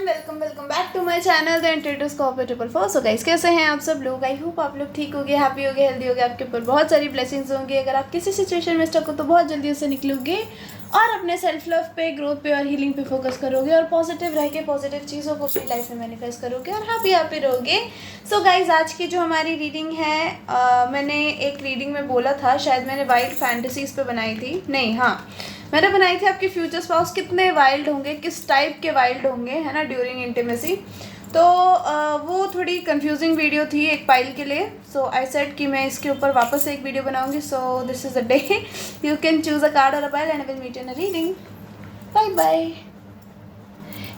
Welcome back to my channel the introduce कॉपरेटिबल फोर। So guys, कैसे हैं आप सब लोग? आई होप आप लोग ठीक होगे, हैप्पी होगे, हेल्दी होगे, आपके ऊपर बहुत सारी ब्लेसिंग्स होंगी। अगर आप किसी सिचुएशन में स्टक हो तो बहुत जल्दी उससे निकलोगे और अपने सेल्फ लव पे, ग्रोथ पे और हीलिंग पे फोकस करोगे और पॉजिटिव रह के पॉजिटिव चीज़ों को अपनी लाइफ में मैनिफेस्ट करोगे और हैप्पी रहोगे। सो गाइज, आज की जो हमारी रीडिंग है, मैंने एक रीडिंग में बोला था, शायद मैंने वाइल्ड फैंटेसीज पे बनाई थी, नहीं, हाँ मैंने बनाई थी आपके फ्यूचर स्पाउस कितने वाइल्ड होंगे, किस टाइप के वाइल्ड होंगे, है ना, ड्यूरिंग इंटीमेसी। तो वो थोड़ी कंफ्यूजिंग वीडियो थी एक पाइल के लिए। सो आई सेड कि मैं इसके ऊपर वापस से एक वीडियो बनाऊंगी। So this is the day you can choose a card और a pile and I will meet in a reading. Bye bye.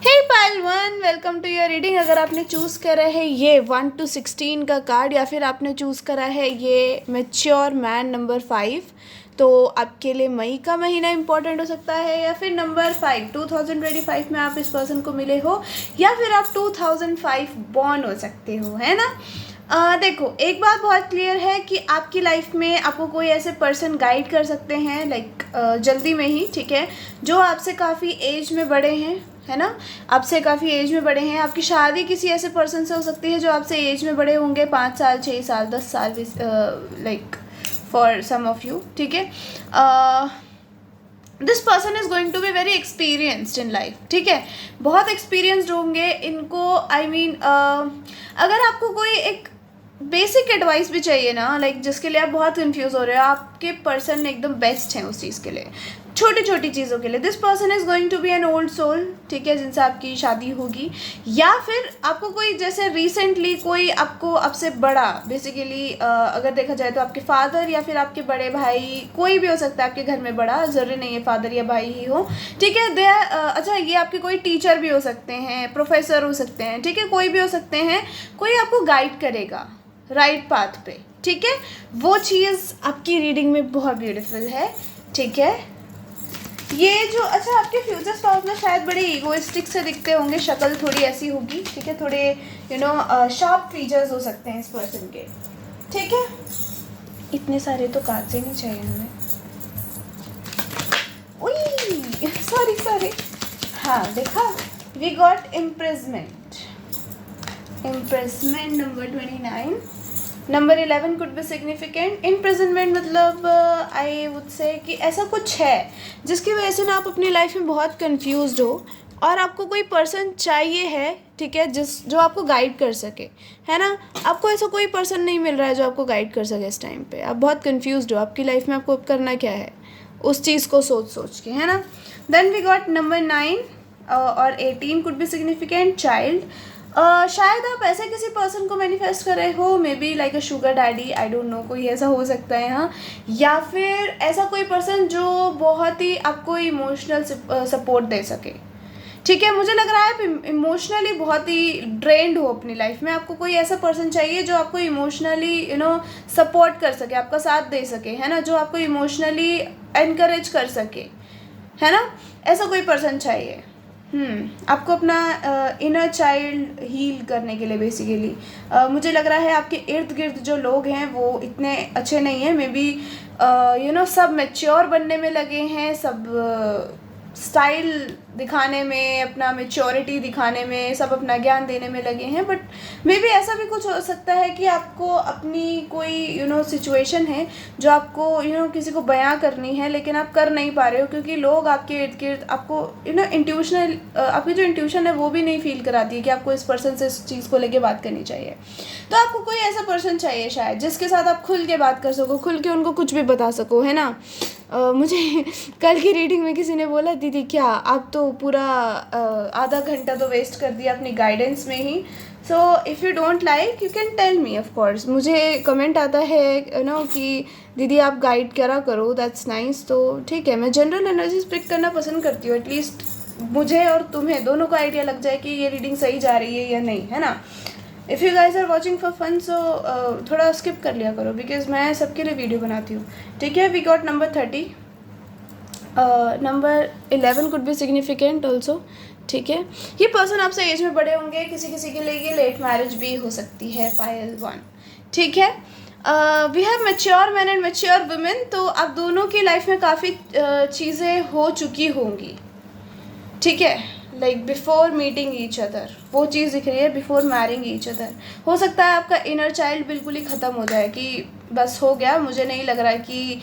Hey pile 1, welcome to your reading. अगर आपने चूज़ करा है ये 1 to 16 का कार्ड या फिर आपने चूज़ करा है ये मैच्योर मैन नंबर 5, तो आपके लिए मई का महीना इंपॉर्टेंट हो सकता है, या फिर नंबर 5 2025 में आप इस पर्सन को मिले हो, या फिर आप 2005 बॉर्न हो सकते हो, है ना। देखो, एक बात बहुत क्लियर है कि आपकी लाइफ में आपको कोई ऐसे पर्सन गाइड कर सकते हैं, लाइक जल्दी में ही, ठीक है, जो आपसे काफ़ी एज में बड़े हैं, है ना, आपसे काफ़ी एज में बड़े हैं। आपकी शादी किसी ऐसे पर्सन से हो सकती है जो आपसे एज में बड़े होंगे, 5 साल, 6 साल, 10 साल, like for some of you, ठीक है। This person is going to be very experienced in life, ठीक है, बहुत एक्सपीरियंस्ड होंगे इनको। आई मीन अगर आपको कोई एक बेसिक एडवाइस भी चाहिए ना, लाइक जिसके लिए आप बहुत कंफ्यूज हो रहे हो, आपके पर्सन एकदम बेस्ट हैं उस चीज़ के लिए, छोटी छोटी चीज़ों के लिए। This person is going to be an old soul, ठीक है, जिनसे आपकी शादी होगी, या फिर आपको कोई जैसे रिसेंटली कोई आपको आपसे बड़ा, बेसिकली अगर देखा जाए तो आपके फादर या फिर आपके बड़े भाई, कोई भी हो सकता है आपके घर में बड़ा, ज़रूरी नहीं है फादर या भाई ही हो, ठीक है। अच्छा, ये आपके कोई टीचर भी हो सकते हैं, प्रोफेसर हो सकते हैं, ठीक है, कोई भी हो सकते हैं, कोई आपको गाइड करेगा राइट पाथ पे, ठीक है। वो चीज़ आपकी रीडिंग में बहुत ब्यूटीफुल है, ठीक है। ये जो, अच्छा, आपके फ्यूचर स्पाउस में शायद बड़े ईगोइस्टिक से दिखते होंगे, शक्ल थोड़ी ऐसी होगी, ठीक है, थोड़े शार्प फीचर्स हो सकते हैं इस पर्सन के, ठीक है। इतने सारे तो कार्ड्स ही नहीं चाहिए हमें। उई, सॉरी, हाँ, देखा, we got imprisonment number 29, number 11 could be significant. Imprisonment मतलब आई वुड से कि ऐसा कुछ है जिसकी वजह से ना आप अपनी लाइफ में बहुत कंफ्यूज्ड हो और आपको कोई पर्सन चाहिए है, ठीक है, जो आपको गाइड कर सके, है ना। आपको ऐसा कोई पर्सन नहीं मिल रहा है जो आपको गाइड कर सके इस टाइम पे। आप बहुत कंफ्यूज्ड हो, आपकी लाइफ में आपको करना क्या है उस चीज़ को सोच के, है ना। देन वी गॉट नंबर 9 और 18 कुड बी सिग्निफिकेंट चाइल्ड। शायद आप ऐसे किसी पर्सन को मैनिफेस्ट कर रहे हो, may be like a sugar daddy, I don't know, कोई ऐसा हो सकता है, हाँ, या फिर ऐसा कोई पर्सन जो बहुत ही आपको इमोशनल सपोर्ट दे सके, ठीक है। मुझे लग रहा है आप इमोशनली बहुत ही ड्रेन्ड हो अपनी लाइफ में, आपको कोई ऐसा पर्सन चाहिए जो आपको इमोशनली सपोर्ट कर सके, आपका साथ दे सके, है ना, जो आपको इमोशनली एनकरेज कर सके, है ना, ऐसा कोई पर्सन चाहिए। आपको अपना इनर चाइल्ड हील करने के लिए, बेसिकली मुझे लग रहा है आपके इर्द गिर्द जो लोग हैं वो इतने अच्छे नहीं हैं, मे बी सब मैच्योर बनने में लगे हैं, सब स्टाइल दिखाने में, अपना मैच्योरिटी दिखाने में, सब अपना ज्ञान देने में लगे हैं, बट मे बी ऐसा भी कुछ हो सकता है कि आपको अपनी कोई सिचुएशन है जो आपको किसी को बयां करनी है, लेकिन आप कर नहीं पा रहे हो क्योंकि लोग आपके इर्द गिर्द आपको इंट्यूशनल, आपकी जो इंट्यूशन है वो भी नहीं फील कराती है कि आपको इस पर्सन से इस चीज़ को लेके बात करनी चाहिए। तो आपको कोई ऐसा पर्सन चाहिए शायद जिसके साथ आप खुल के बात कर सको, खुल के उनको कुछ भी बता सको, है ना। मुझे कल की रीडिंग में किसी ने बोला, दीदी क्या आप तो पूरा आधा घंटा तो वेस्ट कर दिया अपनी गाइडेंस में ही। So if you don't like you can tell me, of course. मुझे कमेंट आता है कि दीदी आप गाइड करा करो, दैट्स नाइस। तो ठीक है, मैं जनरल एनर्जीज पिक करना पसंद करती हूँ, एटलीस्ट मुझे और तुम्हें दोनों को आइडिया लग जाए कि ये रीडिंग सही जा रही है या नहीं, है ना। If you guys are watching for fun, so थोड़ा स्किप कर लिया करो, बिकॉज मैं सबके लिए वीडियो बनाती हूँ, ठीक है। We got number 30, number 11 could be significant also, ठीक है। ये पर्सन आपसे एज में बड़े होंगे, किसी के लिए ये लेट मैरिज भी हो सकती है, पायल 1, ठीक है। We have mature man and mature women, तो आप दोनों की लाइफ में काफ़ी चीज़ें हो चुकी होंगी, ठीक है, like before meeting each other, वो चीज़ दिख रही है बिफोर मैरिंग ईच अदर। हो सकता है आपका इनर चाइल्ड बिल्कुल ही ख़त्म हो जाए कि बस हो गया, मुझे नहीं लग रहा है कि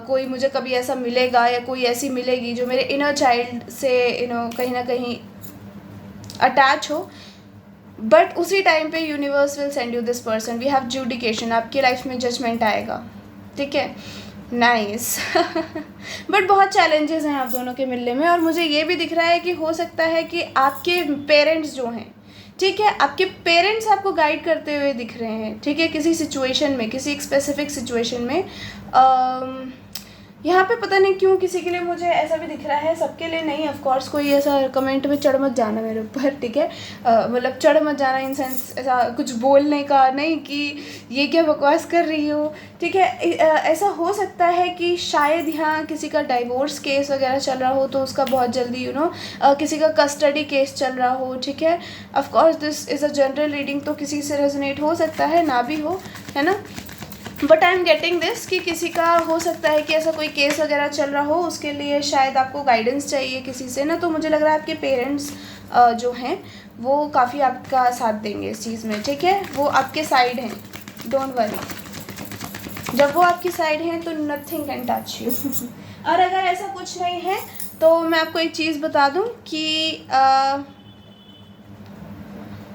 कोई मुझे कभी ऐसा मिलेगा या कोई ऐसी मिलेगी जो मेरे इनर चाइल्ड से कहीं ना कहीं अटैच हो। बट उसी टाइम पे universe will send you this person, we have ज्यूडिकेशन, आपकी लाइफ में जजमेंट आएगा, ठीक है, नाइस। बट बहुत चैलेंजेस हैं आप दोनों के मिलने में, और मुझे ये भी दिख रहा है कि हो सकता है कि आपके पेरेंट्स जो हैं, ठीक है, आपके पेरेंट्स आपको गाइड करते हुए दिख रहे हैं, ठीक है, किसी सिचुएशन में, किसी एक स्पेसिफिक सिचुएशन में। यहाँ पे पता नहीं क्यों किसी के लिए मुझे ऐसा भी दिख रहा है, सबके लिए नहीं, ऑफ कोर्स। कोई ऐसा कमेंट में चढ़ मत जाना मेरे ऊपर, ठीक है, मतलब चढ़ मत जाना इन सेंस ऐसा कुछ बोलने का नहीं कि ये क्या बकवास कर रही हो, ठीक है। ऐसा हो सकता है कि शायद यहाँ किसी का डाइवोर्स केस वगैरह चल रहा हो, तो उसका बहुत जल्दी किसी का कस्टडी केस चल रहा हो, ठीक है। Of course this is a general reading, तो किसी से रेजोनेट हो सकता है, ना भी हो, है ना। But I am getting this कि किसी का हो सकता है कि ऐसा कोई केस वगैरह चल रहा हो, उसके लिए शायद आपको गाइडेंस चाहिए किसी से ना। तो मुझे लग रहा है आपके पेरेंट्स जो हैं वो काफ़ी आपका साथ देंगे इस चीज़ में, ठीक है, वो आपके साइड हैं, डोंट वरी। जब वो आपकी साइड हैं तो नथिंग कैन टच यू। और अगर ऐसा कुछ नहीं है तो मैं आपको एक चीज़ बता दूं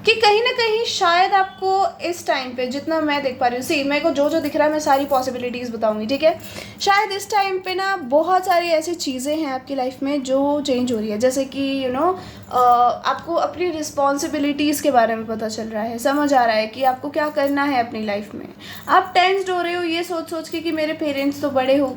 कि कहीं ना कहीं शायद आपको इस टाइम पे, जितना मैं देख पा रही हूँ, सी मेरे को जो जो दिख रहा है मैं सारी पॉसिबिलिटीज़ बताऊंगी, ठीक है। शायद इस टाइम पे ना बहुत सारी ऐसी चीज़ें हैं आपकी लाइफ में जो चेंज हो रही है, जैसे कि आपको अपनी रिस्पॉन्सिबिलिटीज़ के बारे में पता चल रहा है, समझ आ रहा है कि आपको क्या करना है अपनी लाइफ में। आप टेंस्ड हो रहे हो ये सोच सोच के कि मेरे पेरेंट्स तो बड़े हो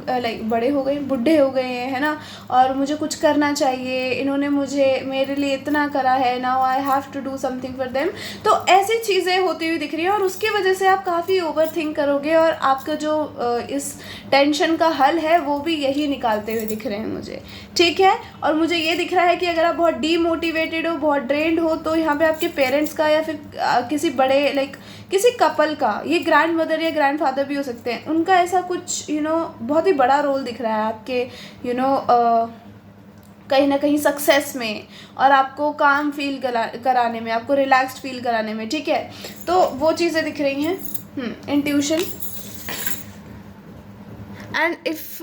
गए, बूढ़े हो गए हैं, है ना, और मुझे कुछ करना चाहिए, इन्होंने मेरे लिए इतना करा है, now I have to do something for them. तो ऐसी चीज़ें होती हुई दिख रही है, और उसकी वजह से आप काफ़ी ओवर थिंक करोगे, और आपका जो इस टेंशन का हल है वो भी यही निकालते हुए दिख रहे हैं मुझे, ठीक है। और मुझे ये दिख रहा है कि अगर आप बहुत डीमोटिवेटेड हो, बहुत ड्रेन्ड हो, तो यहाँ पे आपके पेरेंट्स का या फिर किसी बड़े किसी कपल का, ये ग्रैंड मदर या ग्रैंड फादर भी हो सकते हैं, उनका ऐसा कुछ बहुत ही बड़ा रोल दिख रहा है आपके कहीं ना कहीं सक्सेस में, और आपको काम फील कराने में, आपको रिलैक्स्ड फील कराने में, ठीक है। तो वो चीज़ें दिख रही हैं, intuition. And if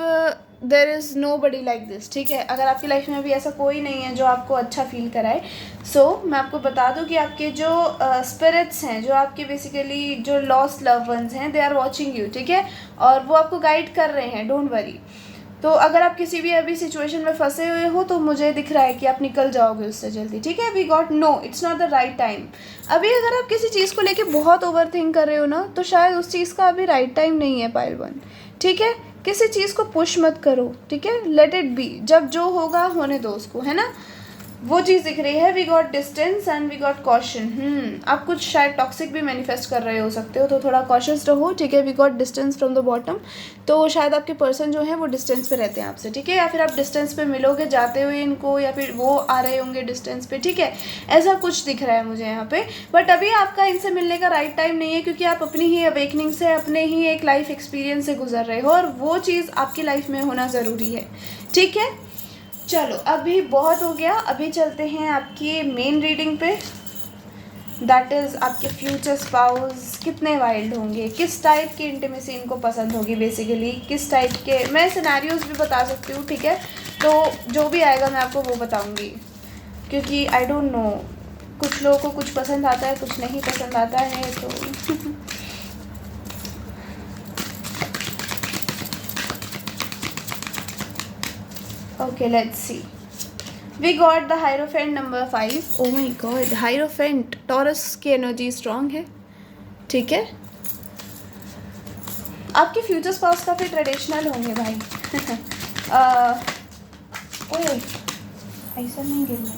there is nobody like this, ठीक है, अगर आपकी लाइफ में अभी ऐसा कोई नहीं है जो आपको अच्छा फील कराए, मैं आपको बता दूं कि आपके जो स्पिरिट्स हैं, जो आपके बेसिकली जो लॉस्ट लव वंस हैं, दे आर वॉचिंग यू, ठीक है, और वो आपको गाइड कर रहे हैं, डोंट वरी। तो अगर आप किसी भी अभी सिचुएशन में फंसे हुए हो तो मुझे दिख रहा है कि आप निकल जाओगे उससे जल्दी, ठीक है। We got no, it's not the right time. अभी अगर आप किसी चीज़ को लेके बहुत ओवर थिंक कर रहे हो ना, तो शायद उस चीज़ का अभी राइट टाइम नहीं है, पाइल 1, ठीक है। किसी चीज़ को पुश मत करो, ठीक है, लेट इट बी, जब जो होगा होने दो उसको, है ना। वो चीज़ दिख रही है, we got distance and we got caution. आप कुछ शायद टॉक्सिक भी मैनिफेस्ट कर रहे हो सकते हो, तो थोड़ा कॉशियस रहो, ठीक है। We got distance from the bottom, तो शायद आपके पर्सन जो है वो डिस्टेंस पे रहते हैं आपसे, ठीक है, या फिर आप डिस्टेंस पे मिलोगे जाते हुए इनको, या फिर वो आ रहे होंगे डिस्टेंस पे, ठीक है, ऐसा कुछ दिख रहा है मुझे यहाँ पे। बट अभी आपका इनसे मिलने का राइट टाइम नहीं है, क्योंकि आप अपनी ही अवेकनिंग से, अपने ही एक लाइफ एक्सपीरियंस से गुजर रहे हो, और वो चीज़ आपकी लाइफ में होना ज़रूरी है, ठीक है। चलो अभी बहुत हो गया, अभी चलते हैं आपकी मेन रीडिंग पे, दैट इज़ आपके फ्यूचर स्पाउस कितने वाइल्ड होंगे, किस टाइप की इंटीमेसी इनको पसंद होगी, बेसिकली किस टाइप के, मैं सिनेरियोज भी बता सकती हूँ, ठीक है। तो जो भी आएगा मैं आपको वो बताऊँगी, क्योंकि आई डोंट नो, कुछ लोगों को कुछ पसंद आता है, कुछ नहीं पसंद आता है, तो okay, let's see. We got the Hierophant number 5. Oh my god, Hierophant, Taurus की एनर्जी स्ट्रॉन्ग है, ठीक है। आपके फ्यूचर स्पाउस काफ़ी ट्रेडिशनल होंगे भाई। ओए ऐसा नहीं गिरना।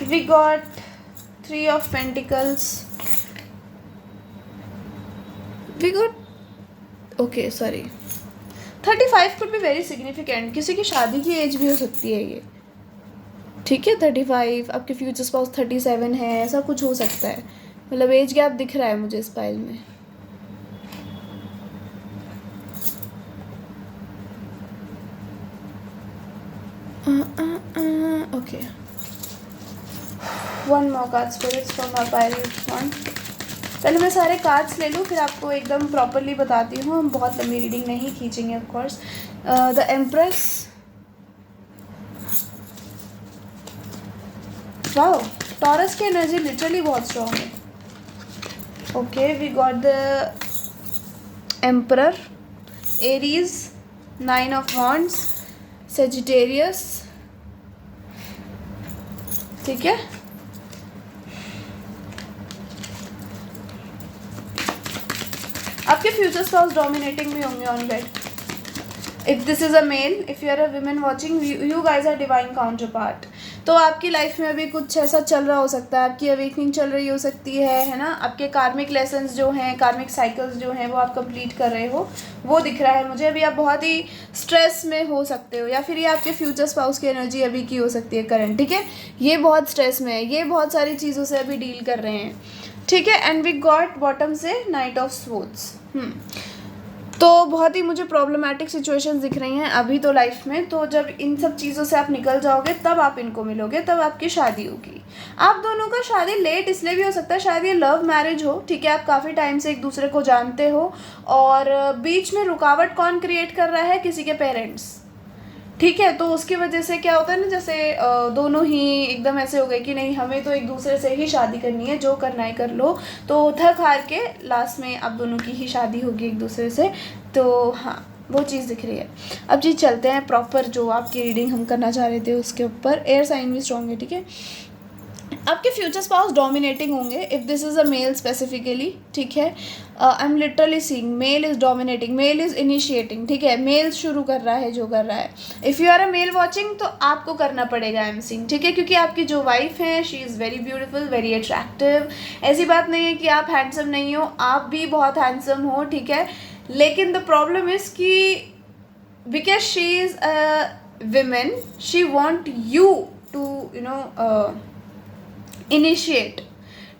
We got 3 of Pentacles. We got, okay, sorry, 35 could be very significant, किसी की शादी की एज भी हो सकती है ये, ठीक है। 35, आपके फ्यूचर स्पाउस 37 है, ऐसा कुछ हो सकता है, मतलब एज गैप दिख रहा है मुझे इस पाइल में। Okay, one more card spirits from my pirate one. पहले मैं सारे कार्ड्स ले लूँ, फिर आपको एकदम प्रॉपरली बताती हूँ। हम बहुत लंबी रीडिंग नहीं खींचेंगे of course. The Empress, wow, Taurus की एनर्जी लिटरली बहुत स्ट्रॉन्ग है। Okay, we got the Emperor, Aries, 9 of wands, Sagittarius, ठीक है। आपके फ्यूचर स्पाउस डोमिनेटिंग भी होंगे on bed. If this is a male, if you are a women watching, you guys are divine counterpart. तो आपकी life में अभी कुछ ऐसा चल रहा हो सकता है, आपकी अवेकनिंग चल रही हो सकती है ना। आपके कार्मिक लेसन्स जो हैं, कार्मिक साइकिल्स जो हैं, वो आप कंप्लीट कर रहे हो, वो दिख रहा है मुझे। अभी आप बहुत ही स्ट्रेस में हो सकते हो, या फिर ये आपके फ्यूचर स्पाउस की एनर्जी अभी की हो सकती है करंट, ठीक है। ये बहुत स्ट्रेस में है, ये बहुत सारी चीज़ों से अभी डील कर रहे हैं, ठीक है। एंड वी गॉट बॉटम से नाइट ऑफ स्वॉर्ड्स। तो बहुत ही मुझे प्रॉब्लमेटिक सिचुएशंस दिख रही हैं अभी तो लाइफ में। तो जब इन सब चीज़ों से आप निकल जाओगे, तब आप इनको मिलोगे, तब आपकी शादी होगी। आप दोनों का शादी लेट इसलिए भी हो सकता है, शायद ये लव मैरिज हो, ठीक है। आप काफ़ी टाइम से एक दूसरे को जानते हो, और बीच में रुकावट कौन क्रिएट कर रहा है? किसी के पेरेंट्स, ठीक है। तो उसकी वजह से क्या होता है ना, जैसे दोनों ही एकदम ऐसे हो गए कि नहीं, हमें तो एक दूसरे से ही शादी करनी है, जो करना है कर लो। तो थक हार के लास्ट में आप दोनों की ही शादी होगी एक दूसरे से। तो हाँ, वो चीज़ दिख रही है। अब जी चलते हैं प्रॉपर जो आपकी रीडिंग हम करना चाह रहे थे उसके ऊपर। एयर साइन भी स्ट्रॉन्ग है, ठीक है। आपके फ्यूचर स्पाउस डोमिनेटिंग होंगे if this is a male specifically, ठीक है। I am literally seeing male is dominating, male is initiating, ठीक है। मेल शुरू कर रहा है जो कर रहा है। If you are a male watching, तो आपको करना पड़ेगा आई एम सीइंग, ठीक है। क्योंकि आपकी जो वाइफ है, she is very beautiful, very attractive. ऐसी बात नहीं है कि आप हैंडसम नहीं हो, आप भी बहुत हैंडसम हो, ठीक है। लेकिन द प्रॉब्लम इज़ कि because she is a women, she want you to initiate,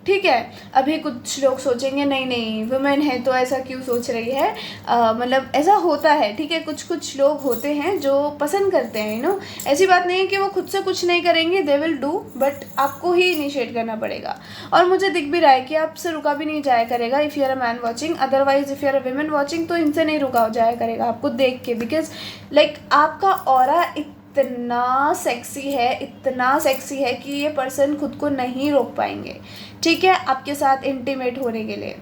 ठीक है। अभी कुछ लोग सोचेंगे नहीं नहीं, वुमेन है तो ऐसा क्यों सोच रही है, मतलब ऐसा होता है, ठीक है। कुछ लोग होते हैं जो पसंद करते हैं, ऐसी बात नहीं है कि वो खुद से कुछ नहीं करेंगे, दे विल डू, बट आपको ही इनिशिएट करना पड़ेगा। और मुझे दिख भी रहा है कि आपसे रुका भी नहीं जाया करेगा if you are a man watching. Otherwise if you are a women watching, तो इनसे नहीं रुका जाया करेगा आपको देख के, बिकॉज लाइक आपका ऑरा इतना सेक्सी है, इतना सेक्सी है कि ये पर्सन खुद को नहीं रोक पाएंगे, ठीक है, आपके साथ इंटीमेट होने के लिए।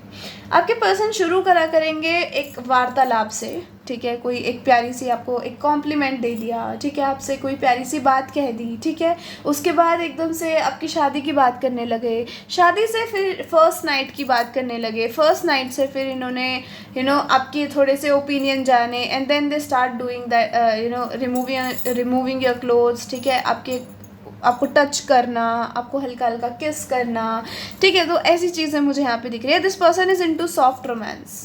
आपके पर्सन शुरू करा करेंगे एक वार्तालाप से, ठीक है। कोई एक प्यारी सी आपको एक कॉम्प्लीमेंट दे दिया, ठीक है, आपसे कोई प्यारी सी बात कह दी, ठीक है। उसके बाद एकदम से आपकी शादी की बात करने लगे, शादी से फिर फर्स्ट नाइट की बात करने लगे, फर्स्ट नाइट से फिर इन्होंने आपके थोड़े से ओपिनियन जाने, and then they start doing that, removing your clothes, ठीक है। आपको टच करना, आपको हल्का हल्का किस करना, ठीक है। तो ऐसी चीज़ें मुझे यहाँ पे दिख रही है। This person is into soft romance,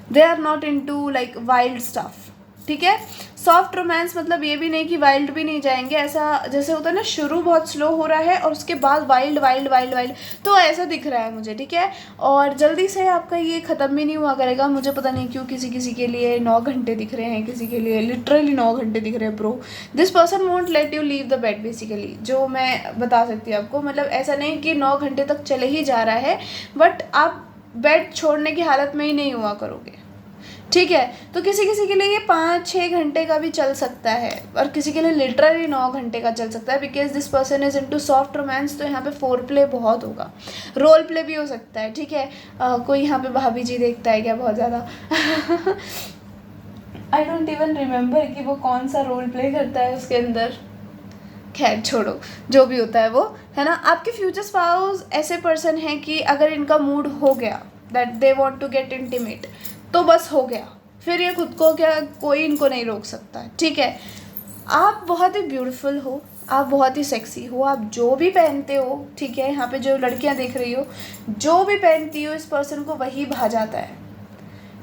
they are not into like wild stuff, ठीक है। सॉफ्ट रोमांस मतलब ये भी नहीं कि वाइल्ड भी नहीं जाएंगे, ऐसा जैसे होता है ना, शुरू बहुत स्लो हो रहा है और उसके बाद वाइल्ड वाइल्ड वाइल्ड वाइल्ड, तो ऐसा दिख रहा है मुझे, ठीक है। और जल्दी से आपका ये ख़त्म भी नहीं हुआ करेगा। मुझे पता नहीं क्यों किसी के लिए 9 घंटे दिख रहे हैं, किसी के लिए लिटरली 9 घंटे दिख रहे हैं bro. This person won't let you leave the bed basically, जो मैं बता सकती हूँ आपको। मतलब ऐसा नहीं कि 9 घंटे तक चले ही जा रहा है, बट आप बेड छोड़ने की हालत में ही नहीं हुआ करोगे, ठीक है। तो किसी के लिए ये 5-6 घंटे का भी चल सकता है, और किसी के लिए लिटरली 9 घंटे का चल सकता है, because this person is into soft romance. तो यहाँ पे फोर प्ले बहुत होगा, रोल प्ले भी हो सकता है, ठीक है। कोई यहाँ पे भाभी जी देखता है क्या बहुत ज़्यादा? आई डोंट इवन रिमेंबर कि वो कौन सा रोल प्ले करता है उसके अंदर। खैर छोड़ो, जो भी होता है वो, है ना। आपके फ्यूचर स्पाउस ऐसे पर्सन हैं कि अगर इनका मूड हो गया that they want to get intimate, तो बस हो गया, फिर ये खुद को क्या, कोई इनको नहीं रोक सकता, ठीक है। आप बहुत ही ब्यूटीफुल हो, आप बहुत ही सेक्सी हो, आप जो भी पहनते हो, ठीक है। यहाँ पे जो लड़कियाँ देख रही हो, जो भी पहनती हो, इस पर्सन को वही भा जाता है,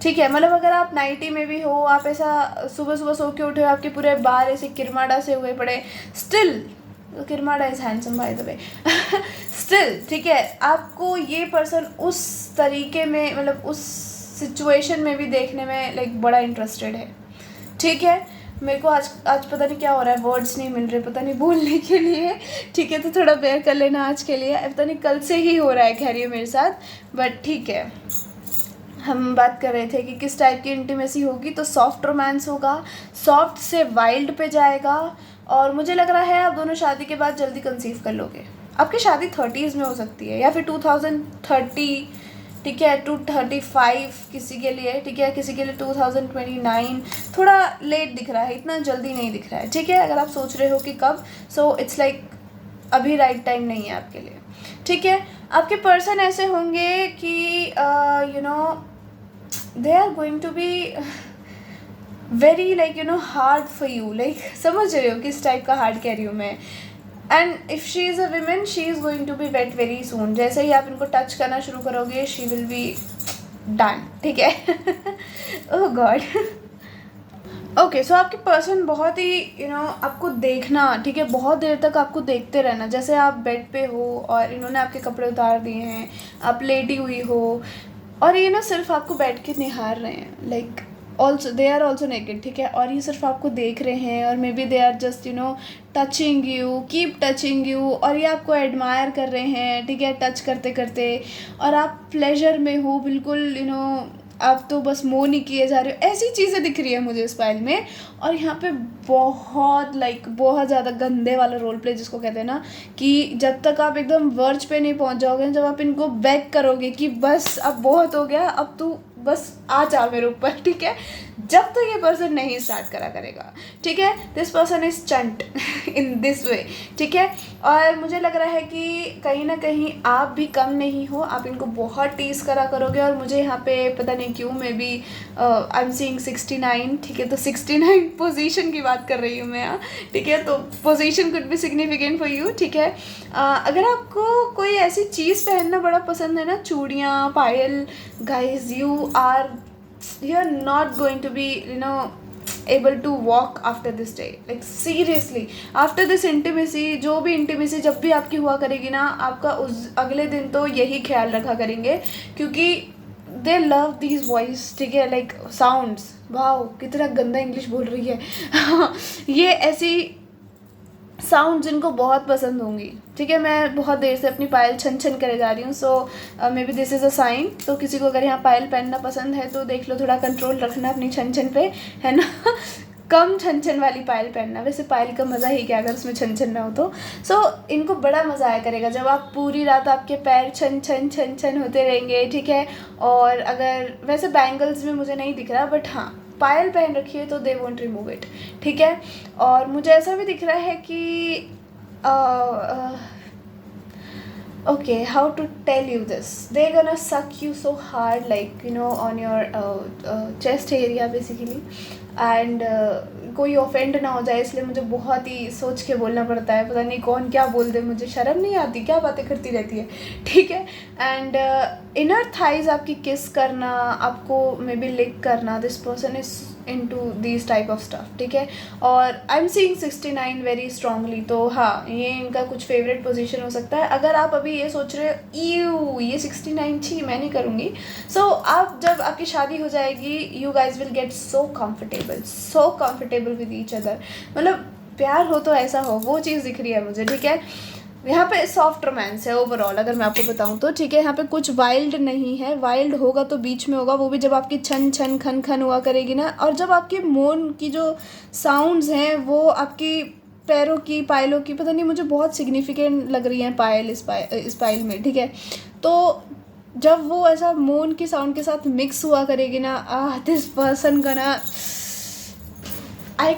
ठीक है। मतलब अगर आप नाइटी में भी हो, आप ऐसा सुबह सुबह सो के उठे हो, आपके पूरे बाल ऐसे किरमाड़ा से हुए पड़े, स्टिल किरमाड़ा is handsome by the way, still, ठीक है। आपको ये पर्सन उस तरीके में, मतलब उस सिचुएशन में भी देखने में लाइक बड़ा इंटरेस्टेड है, ठीक है। मेरे को आज आज पता नहीं क्या हो रहा है, वर्ड्स नहीं मिल रहे पता नहीं बोलने के लिए, ठीक है, तो थोड़ा बेयर कर लेना आज के लिए। पता नहीं कल से ही हो रहा है खैर ये मेरे साथ, बट ठीक है। हम बात कर रहे थे कि किस टाइप की इंटीमेसी होगी, तो सॉफ्ट रोमांस होगा, सॉफ्ट से वाइल्ड पे जाएगा। और मुझे लग रहा है आप दोनों शादी के बाद जल्दी कंसीव कर लोगे। आपकी शादी 30s में हो सकती है या फिर 2030, ठीक है, 235 किसी के लिए, ठीक है, किसी के लिए 2029। थोड़ा लेट दिख रहा है, इतना जल्दी नहीं दिख रहा है, ठीक है। अगर आप सोच रहे हो कि कब, सो इट्स लाइक अभी राइट टाइम नहीं है आपके लिए, ठीक है। आपके पर्सन ऐसे होंगे कि you know they are going to be very like hard for you, like समझ रहे हो किस टाइप का हार्ड कह रही हूँ मैं। And if she is a women she is going to be wet very soon. जैसे ही आप इनको टच करना शुरू करोगे शी विल बी डन, ठीक है। ओह गॉड। ओके, सो आपकी पर्सन बहुत ही आपको देखना, ठीक है, बहुत देर तक आपको देखते रहना। जैसे आप बेड पे हो और इन्होंने आपके कपड़े उतार दिए हैं, आप लेटी हुई हो और ये ना सिर्फ आपको बैठ के निहार रहे हैं, like also they are also naked, ठीक है, और ये सिर्फ आपको देख रहे हैं और maybe they are just touching you, keep touching you, और ये आपको एडमायर कर रहे हैं, ठीक है, टच करते करते, और आप प्लेजर में हो बिल्कुल, आप तो बस मोह नहीं किए जा रहे हो, ऐसी चीज़ें दिख रही है मुझे इस फाइल में। और यहाँ पे बहुत ज़्यादा गंदे वाला रोल प्ले जिसको कहते हैं ना, कि जब तक आप एकदम वर्ज पे नहीं पहुँच जाओगे, जब आप इनको बैक करोगे कि बस अब बहुत हो गया, अब तू बस आ जा मेरे ऊपर, ठीक है, जब तक ये पर्सन नहीं स्टार्ट करा करेगा, ठीक है। दिस पर्सन इज चंट इन दिस वे, ठीक है। और मुझे लग रहा है कि कहीं ना कहीं आप भी कम नहीं हो, आप इनको बहुत टीज करा करोगे। और मुझे यहाँ पे पता नहीं क्यों maybe I am seeing 69, ठीक है, तो 69 पोजीशन की बात कर रही हूँ मैं यहाँ, ठीक है, तो position could be significant for you, ठीक है। अगर आपको कोई ऐसी चीज़ पहनना बड़ा पसंद है ना, चूड़ियाँ, पायल, guys you are not going to be able to walk after this day, like seriously after this intimacy। जो भी intimacy जब भी आपकी हुआ करेगी ना, आपका उस अगले दिन तो यही ख्याल रखा करेंगे, क्योंकि they love these voice, ठीक है, like sounds। वाओ कितना गंदा इंग्लिश बोल रही है। ये ऐसी साउंड जिनको बहुत पसंद होंगी, ठीक है। मैं बहुत देर से अपनी पायल छन छन करे जा रही हूँ, so maybe this is a sign. तो किसी को अगर यहाँ पायल पहनना पसंद है तो देख लो, थोड़ा कंट्रोल रखना अपनी छन छन पे, है ना। कम छन छन वाली पायल पहनना, वैसे पायल का मज़ा ही क्या अगर उसमें छन छन ना हो तो। सो इनको बड़ा मज़ा आया करेगा जब आप पूरी रात आपके पैर छन छन छन छन होते रहेंगे, ठीक है। और अगर वैसे बैंगल्स में मुझे नहीं दिख रहा, बट हाँ पायल पहन रखी है तो दे वोंट रिमूव इट, ठीक है। और मुझे ऐसा भी दिख रहा है कि okay, how to tell you this, they're gonna suck you so hard, like on your chest area basically, and कोई ऑफेंड ना हो जाए, इसलिए मुझे बहुत ही सोच के बोलना पड़ता है, पता नहीं कौन क्या बोल दे, मुझे शर्म नहीं आती, क्या बातें करती रहती है, ठीक है। एंड इनर थाइज आपकी किस करना, आपको मे बी लिक करना, this person is into these type of stuff, ठीक है। और आई एम सीइंग 69 वेरी स्ट्रांगली, तो हाँ ये इनका कुछ फेवरेट पोजीशन हो सकता है। अगर आप अभी ये सोच रहे हो ये 69 छी मैं नहीं करूँगी, सो आप जब आपकी शादी हो जाएगी you guys will get so comfortable with each other, मतलब प्यार हो तो ऐसा हो, वो चीज़ दिख रही है मुझे, ठीक है। यहाँ पे सॉफ्ट रोमांस है ओवरऑल अगर मैं आपको बताऊँ तो, ठीक है। यहाँ पे कुछ वाइल्ड नहीं है, वाइल्ड होगा तो बीच में होगा, वो भी जब आपकी छन छन खन खन हुआ करेगी ना, और जब आपके मौन की जो साउंड्स हैं वो आपकी पैरों की, पायलों की, पता नहीं मुझे बहुत सिग्निफिकेंट लग रही हैं पायल इस पायल में, ठीक है। तो जब वो ऐसा मौन की साउंड के साथ मिक्स हुआ करेगी ना, दिस पर्सन का ना I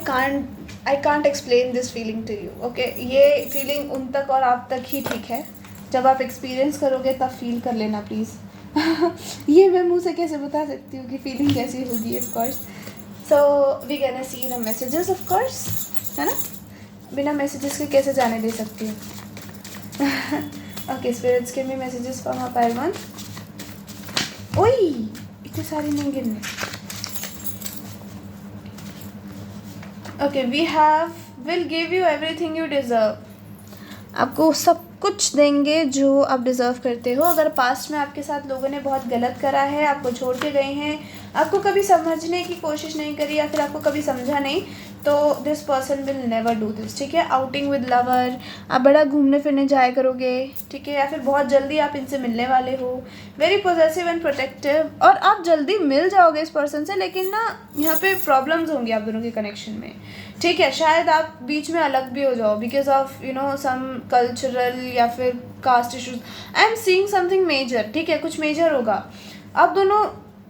can't explain this feeling to you, okay. ये फीलिंग उन तक और आप तक ही ठीक है, जब आप एक्सपीरियंस करोगे तब फील कर लेना प्लीज़। ये मैं मुंह से कैसे बता सकती हूँ कि फीलिंग कैसी होगी, of course. So we can see the messages, of course, है ना, बिना मैसेजेस के कैसे जाने दे सकती हूँ। Okay, spirits give me messages from a pile one. ओई इतने सारे नहीं गिरने। Okay, we have will give you everything you deserve, आपको सब कुछ देंगे जो आप डिज़र्व करते हो। अगर पास्ट में आपके साथ लोगों ने बहुत गलत करा है, आपको छोड़ के गए हैं, आपको कभी समझने की कोशिश नहीं करी या फिर आपको कभी समझा नहीं, तो this person will never do this, ठीक है। आउटिंग विद लवर, आप बड़ा घूमने फिरने जाया करोगे, ठीक है, या फिर बहुत जल्दी आप इनसे मिलने वाले हो। वेरी पॉजेसिव एंड प्रोटेक्टिव, और आप जल्दी मिल जाओगे इस पर्सन से, लेकिन ना यहाँ पे प्रॉब्लम्स होंगी आप दोनों के कनेक्शन में, ठीक है। शायद आप बीच में अलग भी हो जाओ बिकॉज ऑफ सम कल्चरल या फिर caste issues. I am seeing something major, ठीक है, कुछ मेजर होगा। आप दोनों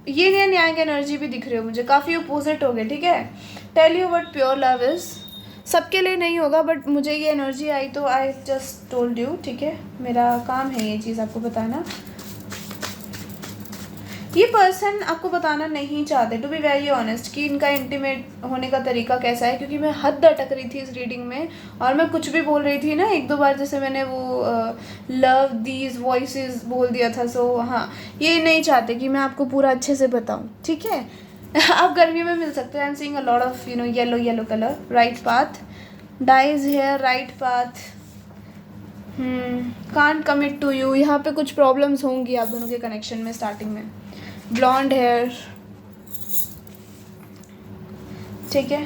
ये नहीं न्याय की एनर्जी भी दिख रही हो मुझे, काफ़ी अपोजिट हो गए, ठीक है। Tell you what pure love is, सबके लिए नहीं होगा बट मुझे ये एनर्जी आई तो आई जस्ट टोल्ड यू, ठीक है। मेरा काम है ये चीज़ आपको बताना। ये पर्सन आपको बताना नहीं चाहते, टू बी वेरी ऑनेस्ट, कि इनका इंटीमेट होने का तरीका कैसा है, क्योंकि मैं हद अटक रही थी इस रीडिंग में और मैं कुछ भी बोल रही थी ना, एक दो बार जैसे मैंने वो लव दीज वॉइसेस बोल दिया था। सो हाँ, ये नहीं चाहते कि मैं आपको पूरा अच्छे से बताऊँ, ठीक है। आप गर्मी में मिल सकते हो। I am seeing a lot of yellow colour, right path, dyes hair, right path, can't commit to you, यहाँ पे कुछ प्रॉब्लम्स होंगी आप दोनों के कनेक्शन में स्टार्टिंग में। ब्लॉन्ड हेयर, ठीक है।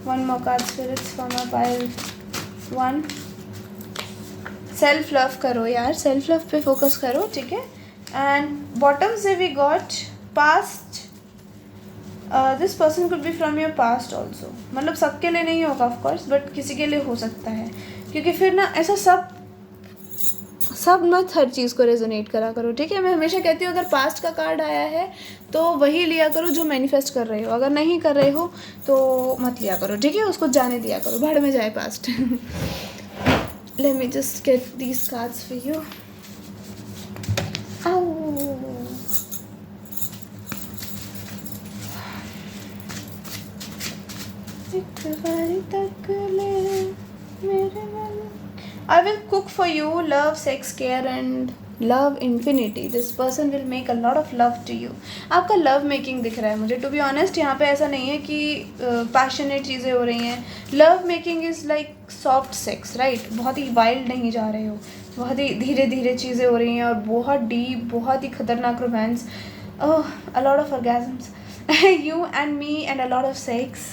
One more card spirits from a pile. One, self love करो यार, सेल्फ लव पे फोकस करो, ठीक है। एंड बॉटम से we got past, this person could be from your past also, मतलब सबके लिए नहीं होगा ऑफ कोर्स बट किसी के लिए हो सकता है, क्योंकि फिर ना ऐसा सब मत हर चीज़ को रेजोनेट करा करो, ठीक है। मैं हमेशा कहती हूँ अगर पास्ट का कार्ड आया है तो वही लिया करो जो मैनिफेस्ट कर रहे हो, अगर नहीं कर रहे हो तो मत लिया करो, ठीक है। उसको जाने दिया करो, भाड़ में जाए past. Let me just get these cards for you. I will cook for you, love, sex, care and love infinity. This person will make a lot of love to you. आपका लव मेकिंग दिख रहा है मुझे, to be honest. यहाँ पे ऐसा नहीं है कि पैशनेट चीज़ें हो रही हैं। Love making is like soft sex, right. बहुत ही वाइल्ड नहीं जा रहे हो, बहुत ही धीरे धीरे चीज़ें हो रही हैं और बहुत डीप, बहुत ही खतरनाक romance. a lot of orgasms. You and me and a lot of sex.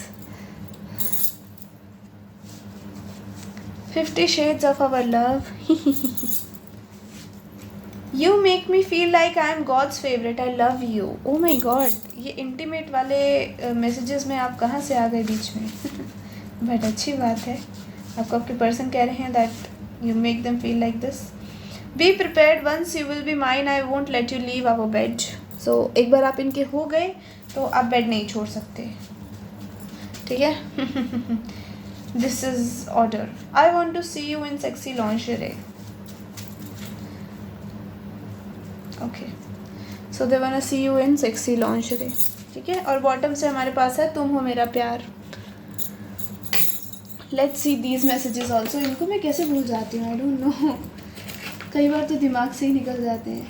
50 shades of our love. You make me feel like I am God's favorite. I love you. Oh my God. ये intimate वाले messages में आप कहाँ से आ गए बीच में? But अच्छी बात है, आपको आपके पर्सन कह रहे हैं that you make them feel like this. Be prepared, once you will be mine, I won't let you leave our bed. So एक बार आप इनके हो गए तो आप बेड नहीं छोड़ सकते, ठीक है। This is order. I want to see you in sexy lingerie. Okay. So they wanna see you in sexy lingerie. ठीक है। और बॉटम से हमारे पास है तुम हो मेरा प्यार। Let's see these messages also. इनको मैं कैसे भूल जाती हूँ, I don't know. कई बार तो दिमाग से ही निकल जाते हैं।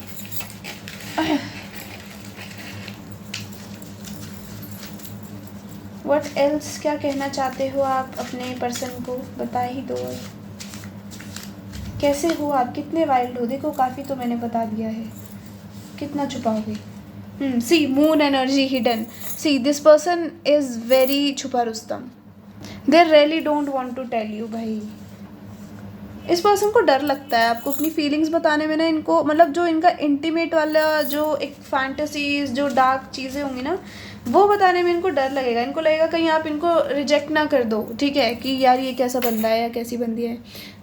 What else? क्या कहना चाहते हो आप अपने पर्सन को, बता ही दो। कैसे हो आप, कितने वाइल्ड हो, देखो काफ़ी तो मैंने बता दिया है, कितना छुपाओगे। See moon energy hidden. See this person is very छुपा रुस्तम। They really don't want to tell you. भाई इस पर्सन को डर लगता है आपको अपनी फीलिंग्स बताने में ना। इनको मतलब जो इनका इंटीमेट वाला जो एक फैंटेसीज, जो डार्क चीज़ें होंगी ना, वो बताने में इनको डर लगेगा। इनको लगेगा कहीं आप इनको रिजेक्ट ना कर दो, ठीक है, कि यार ये कैसा बंदा है या कैसी बंदी है।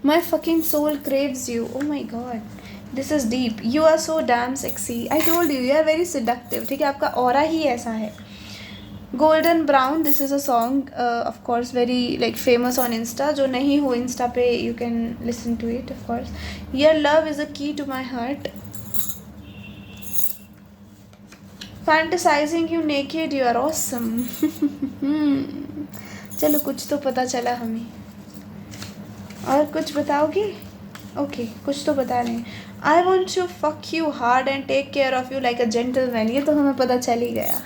My fucking soul craves you. Oh my God, this is deep. You are so damn sexy. I told you are very seductive, ठीक है। आपका ऑरा ही ऐसा है। Golden brown, this is a song of course very like famous on Insta. जो नहीं हो Insta पे, you can listen to it of course. Your love is a key to my heart. Fantasising you naked, you are awesome. चलो कुछ तो पता चला हमें। और कुछ बताओगे? ओके, कुछ तो बता रहे हैं। I want to fuck you hard and take care of you like a gentleman. ये तो हमें पता चल ही गया।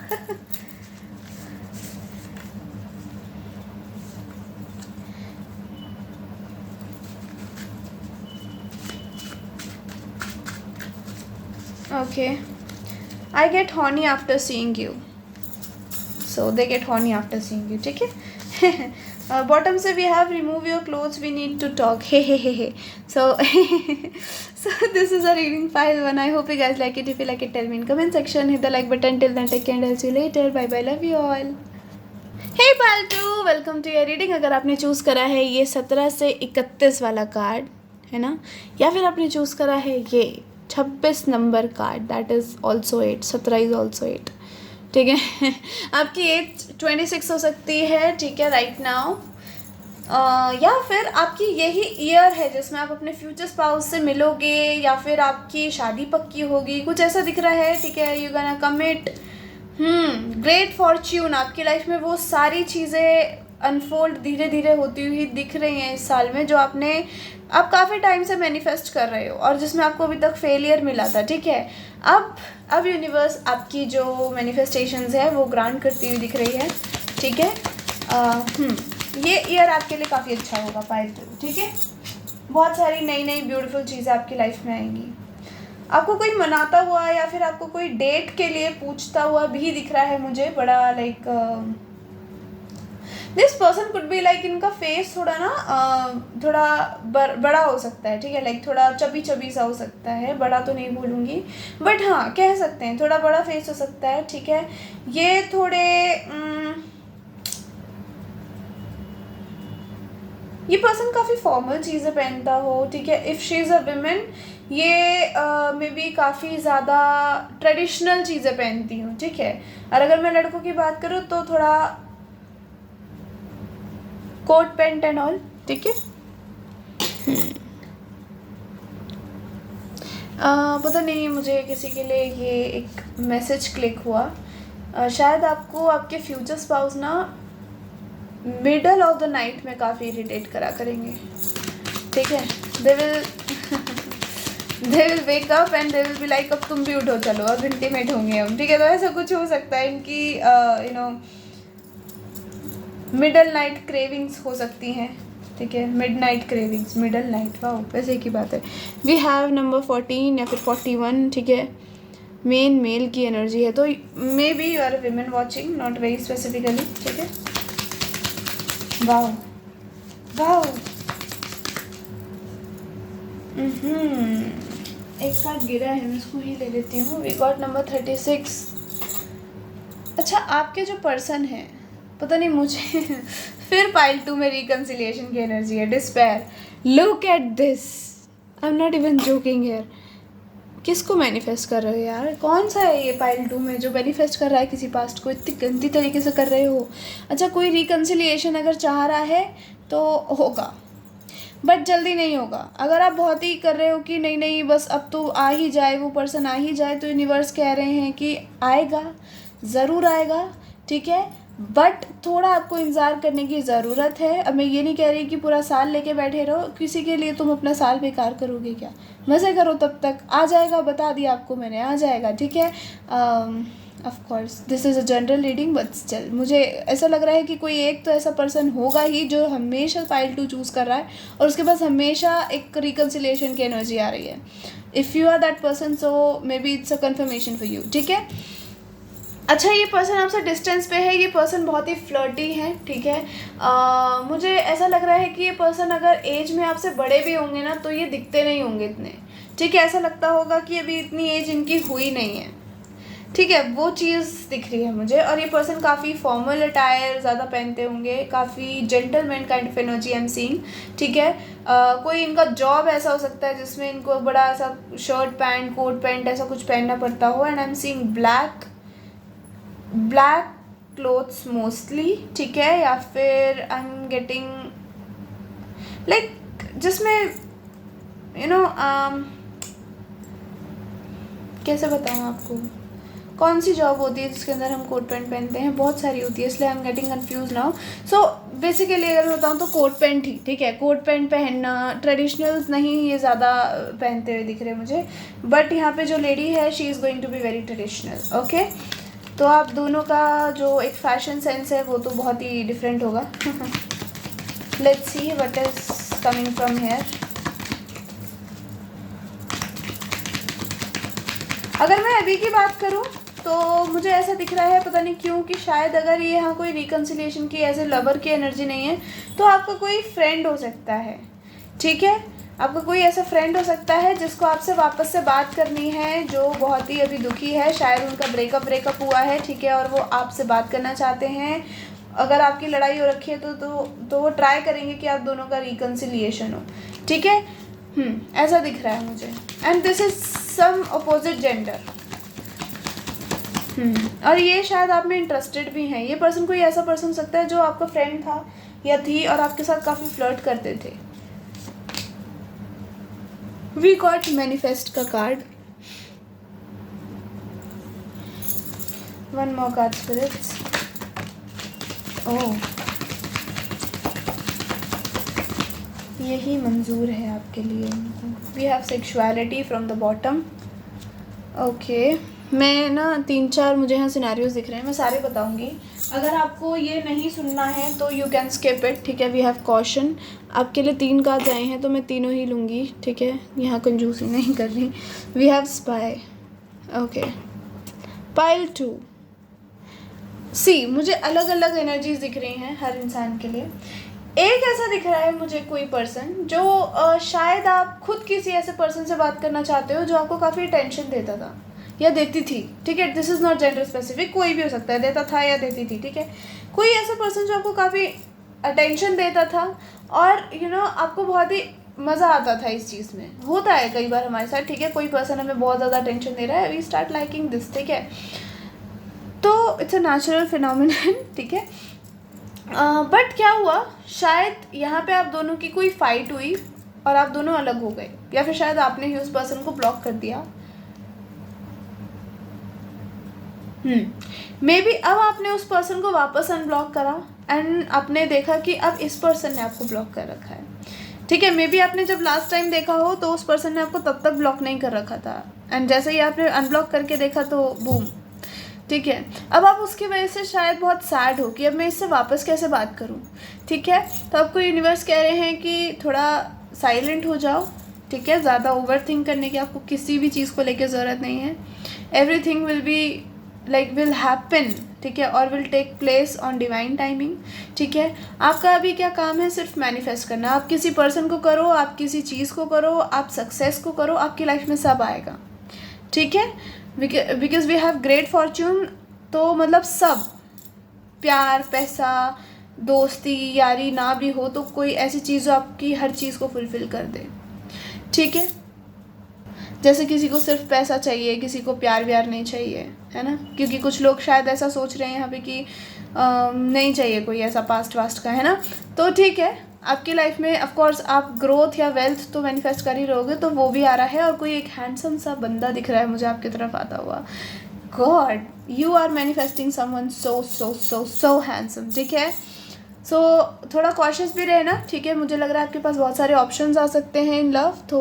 Okay. I get horny after seeing you. So they get horny after seeing you, ठीक है। बॉटम से we have remove your clothes we need to talk hey so so this is a reading file one. I hope you guys like it. If you like it, tell me in comment section. Hit the like button. Till then, take care and I'll see you later. Bye bye. Love you all. हे पालतू, welcome to your reading. अगर आपने choose करा है ये 17 से 31 वाला card है ना, या फिर आपने चूज़ करा है ये 26 number card, that is also 8. 17 is also 8. ठीक है. आपकी एज 26 हो सकती है, ठीक है, राइट नाउ. या फिर आपकी यही ईयर है जिसमें आप अपने फ्यूचर स्पाउस से मिलोगे, या फिर आपकी शादी पक्की होगी, कुछ ऐसा दिख रहा है. ठीक है, you gonna commit great Fortune. आपकी लाइफ में वो सारी चीज़ें अनफोल्ड धीरे धीरे होती हुई दिख रही हैं इस साल में, जो आप काफ़ी टाइम से मैनिफेस्ट कर रहे हो और जिसमें आपको अभी तक फेलियर मिला था. ठीक है, अब यूनिवर्स आपकी जो मैनिफेस्टेशंस है वो ग्रांट करती हुई दिख रही है. ठीक है, ये ईयर आपके लिए काफ़ी अच्छा होगा पाइल. ठीक है, बहुत सारी नई नई ब्यूटीफुल चीज़ें आपकी लाइफ में आएंगी. आपको कोई मनाता हुआ या फिर आपको कोई डेट के लिए पूछता हुआ भी दिख रहा है मुझे, बड़ा like this person could be like, इनका फेस थोड़ा ना थोड़ा बड़ा हो सकता है. ठीक है, लाइक थोड़ा चबी सा हो सकता है, बड़ा तो नहीं बोलूँगी बट हाँ कह सकते हैं थोड़ा बड़ा फेस हो सकता है. ठीक है, ये थोड़े ये पर्सन काफ़ी फॉर्मल चीज़ें पहनता हो. ठीक है, if she is a women ये मे बी काफ़ी ज़्यादा ट्रेडिशनल चीज़ें पहनती हूँ. ठीक है, और अगर मैं लड़कों की बात करूँ तो थोड़ा कोट पैंट एंड ऑल. ठीक है, पता नहीं मुझे किसी के लिए ये एक मैसेज क्लिक हुआ. शायद आपको आपके फ्यूचर स्पाउस ना मिडल ऑफ द नाइट में काफ़ी इरिटेट करा करेंगे. ठीक है, they will wake up and they will be like अब तुम भी उठो चलो अब इंटीमेट होंगे हम. ठीक है, तो ऐसा कुछ हो सकता है. इनकी you know middle night cravings हो सकती हैं. ठीक है, mid night cravings, middle night, वाह वैसे की बात है. वी हैव नंबर 14 या फिर 41. ठीक है, मेल की एनर्जी है, तो maybe you are a women watching, not very specifically. ठीक है, वाओ एक कार्ड गिरा है, मैं इसको ही ले लेती हूँ. We got number 36. अच्छा, आपके जो पर्सन है पता नहीं मुझे फिर पाइल 2 में रिकन्सिलिएशन की एनर्जी है, despair. Look at this, I am not even joking here. किसको मैनिफेस्ट कर रहे हो यार? कौन सा है ये पाइल 2 में जो मैनिफेस्ट कर रहा है किसी पास्ट को? इतनी गंदी तरीके से कर रहे हो. अच्छा, कोई रिकन्सिलिएशन अगर चाह रहा है तो होगा, बट जल्दी नहीं होगा. अगर आप बहुत ही कर रहे हो कि नहीं बस अब तो आ ही जाए, वो पर्सन आ ही जाए, तो यूनिवर्स कह रहे हैं कि आएगा, ज़रूर आएगा. ठीक है, बट थोड़ा आपको इंतज़ार करने की ज़रूरत है. अब मैं ये नहीं कह रही कि पूरा साल लेके बैठे रहो. किसी के लिए तुम अपना साल बेकार करोगे क्या? मज़े करो, तब तक आ जाएगा. बता दिया आपको मैंने, आ जाएगा. ठीक है, of course this is a general reading but still मुझे ऐसा लग रहा है कि कोई एक तो ऐसा पर्सन होगा ही जो हमेशा पाइल 2 चूज़ कर रहा है और उसके पास हमेशा एक रिकन्सिलिएशन की एनर्जी आ रही है. If you are that person so maybe it's a confirmation for you. ठीक है, अच्छा, ये पर्सन आपसे डिस्टेंस पे है. ये पर्सन बहुत ही फ्लर्टी है. ठीक है, मुझे ऐसा लग रहा है कि ये पर्सन अगर एज में आपसे बड़े भी होंगे ना तो ये दिखते नहीं होंगे इतने. ठीक है, ऐसा लगता होगा कि अभी इतनी एज इनकी हुई नहीं है. ठीक है, वो चीज़ दिख रही है मुझे. और ये पर्सन काफ़ी फॉर्मल अटायर ज़्यादा पहनते होंगे, काफ़ी gentleman kind of energy I am seeing. ठीक है, कोई इनका जॉब ऐसा हो सकता है जिसमें इनको बड़ा ऐसा शर्ट पैंट कोट पैंट ऐसा कुछ पहनना पड़ता हो. And I am seeing black clothes mostly. ठीक है, या फिर आई एम गेटिंग लाइक जिसमें यू नो कैसे बताऊँ आपको, कौन सी जॉब होती है जिसके अंदर हम कोट पैंट पहनते हैं? बहुत सारी होती है, इसलिए I am getting confuse now. So basically अगर मैं बताऊँ तो कोट पैंट ही. ठीक है, कोट पैंट पहनना, ट्रेडिशनल्स नहीं ये ज़्यादा पहनते हुए दिख रहे हैं मुझे. बट यहाँ पे जो लेडी है she is going to be very traditional. Okay, तो आप दोनों का जो एक फैशन सेंस है वो तो बहुत ही डिफरेंट होगा. Let's see what is coming from here. अगर मैं अभी की बात करूं तो मुझे ऐसा दिख रहा है, पता नहीं क्यों, कि शायद अगर ये यहाँ कोई रिकन्सिलिएशन की एज ए लवर की एनर्जी नहीं है तो आपका कोई फ्रेंड हो सकता है, ठीक है। आपका कोई ऐसा फ्रेंड हो सकता है जिसको आपसे वापस से बात करनी है, जो बहुत ही अभी दुखी है, शायद उनका ब्रेकअप हुआ है, ठीक है, और वो आपसे बात करना चाहते हैं। अगर आपकी लड़ाई हो रखी है तो वो ट्राई करेंगे कि आप दोनों का रिकन्सिलिएशन हो, ठीक है। ऐसा दिख रहा है मुझे। And this is some opposite gender. और ये शायद आप में इंटरेस्टेड भी हैं। ये पर्सन कोई ऐसा पर्सन हो सकता है जो आपका फ्रेंड था या थी और आपके साथ काफ़ी फ्लर्ट करते थे। वी गॉट मैनिफेस्ट का card. One more card spirits. Oh, यही मंजूर है आपके लिए। We have sexuality from the bottom. Okay, मैं ना 3-4 मुझे यहाँ सिनेरियोज दिख रहे हैं, मैं सारे बताऊंगी। अगर आपको ये नहीं सुनना है तो यू कैन स्किप इट, ठीक है। We have caution. आपके लिए 3 कार्ड्स आए हैं तो मैं तीनों ही लूँगी, ठीक है, यहाँ कंजूसी नहीं कर रही। We have spy. Okay, pile 2। See, मुझे अलग अलग एनर्जीज दिख रही हैं हर इंसान के लिए। एक ऐसा दिख रहा है मुझे कोई पर्सन जो शायद आप खुद किसी ऐसे पर्सन से बात करना चाहते हो जो आपको काफ़ी टेंशन देता था या देती थी, ठीक है। This is not gender specific, कोई भी हो सकता है, देता था या देती थी, ठीक है। कोई ऐसा पर्सन जो आपको काफ़ी अटेंशन देता था और आपको बहुत ही मज़ा आता था इस चीज़ में। होता है कई बार हमारे साथ, ठीक है। कोई पर्सन हमें बहुत ज़्यादा अटेंशन दे रहा है, वी स्टार्ट लाइकिंग दिस, ठीक है। तो इट्स अ नेचुरल फिनोमिनन, ठीक है। बट क्या हुआ, शायद यहाँ पे आप दोनों की कोई फाइट हुई और आप दोनों अलग हो गए, या फिर शायद आपने ही उस पर्सन को ब्लॉक कर दिया। मे बी अब आपने उस पर्सन को वापस अनब्लॉक करा एंड आपने देखा कि अब इस पर्सन ने आपको ब्लॉक कर रखा है, ठीक है। मे बी आपने जब लास्ट टाइम देखा हो तो उस पर्सन ने आपको तब तक ब्लॉक नहीं कर रखा था, एंड जैसे ही आपने अनब्लॉक करके देखा तो बूम, ठीक है। अब आप उसकी वजह से शायद बहुत सैड हो कि अब मैं इससे वापस कैसे बात करूं, ठीक है। तो आपको यूनिवर्स कह रहे हैं कि थोड़ा साइलेंट हो जाओ, ठीक है। ज़्यादा ओवर थिंक करने की आपको किसी भी चीज़ को लेकर ज़रूरत नहीं है। Everything will be will happen, ठीक है, और will take place on divine timing, ठीक है। आपका अभी क्या काम है, सिर्फ मैनिफेस्ट करना। आप किसी पर्सन को करो, आप किसी चीज़ को करो, आप सक्सेस को करो, आपकी लाइफ में सब आएगा, ठीक है। Because we have great fortune, तो मतलब सब, प्यार, पैसा, दोस्ती, यारी ना भी हो तो कोई ऐसी चीज़ जो आपकी हर चीज़ को फुलफ़िल कर दे, ठीक है। जैसे किसी को सिर्फ पैसा चाहिए, किसी को प्यार व्यार नहीं चाहिए, है ना। क्योंकि कुछ लोग शायद ऐसा सोच रहे हैं यहाँ पे कि नहीं चाहिए कोई ऐसा पास्ट वास्ट का, है ना। तो ठीक है, आपकी लाइफ में ऑफ कोर्स आप ग्रोथ या वेल्थ तो मैनिफेस्ट कर ही रहोगे, तो वो भी आ रहा है। और कोई एक हैंडसम सा बंदा दिख रहा है मुझे आपकी तरफ आता हुआ। God, you are manifesting someone so so so so handsome, ठीक है। सो थोड़ा कॉशियस भी रहना, ठीक है। मुझे लग रहा है आपके पास बहुत सारे ऑप्शंस आ सकते हैं इन लव, तो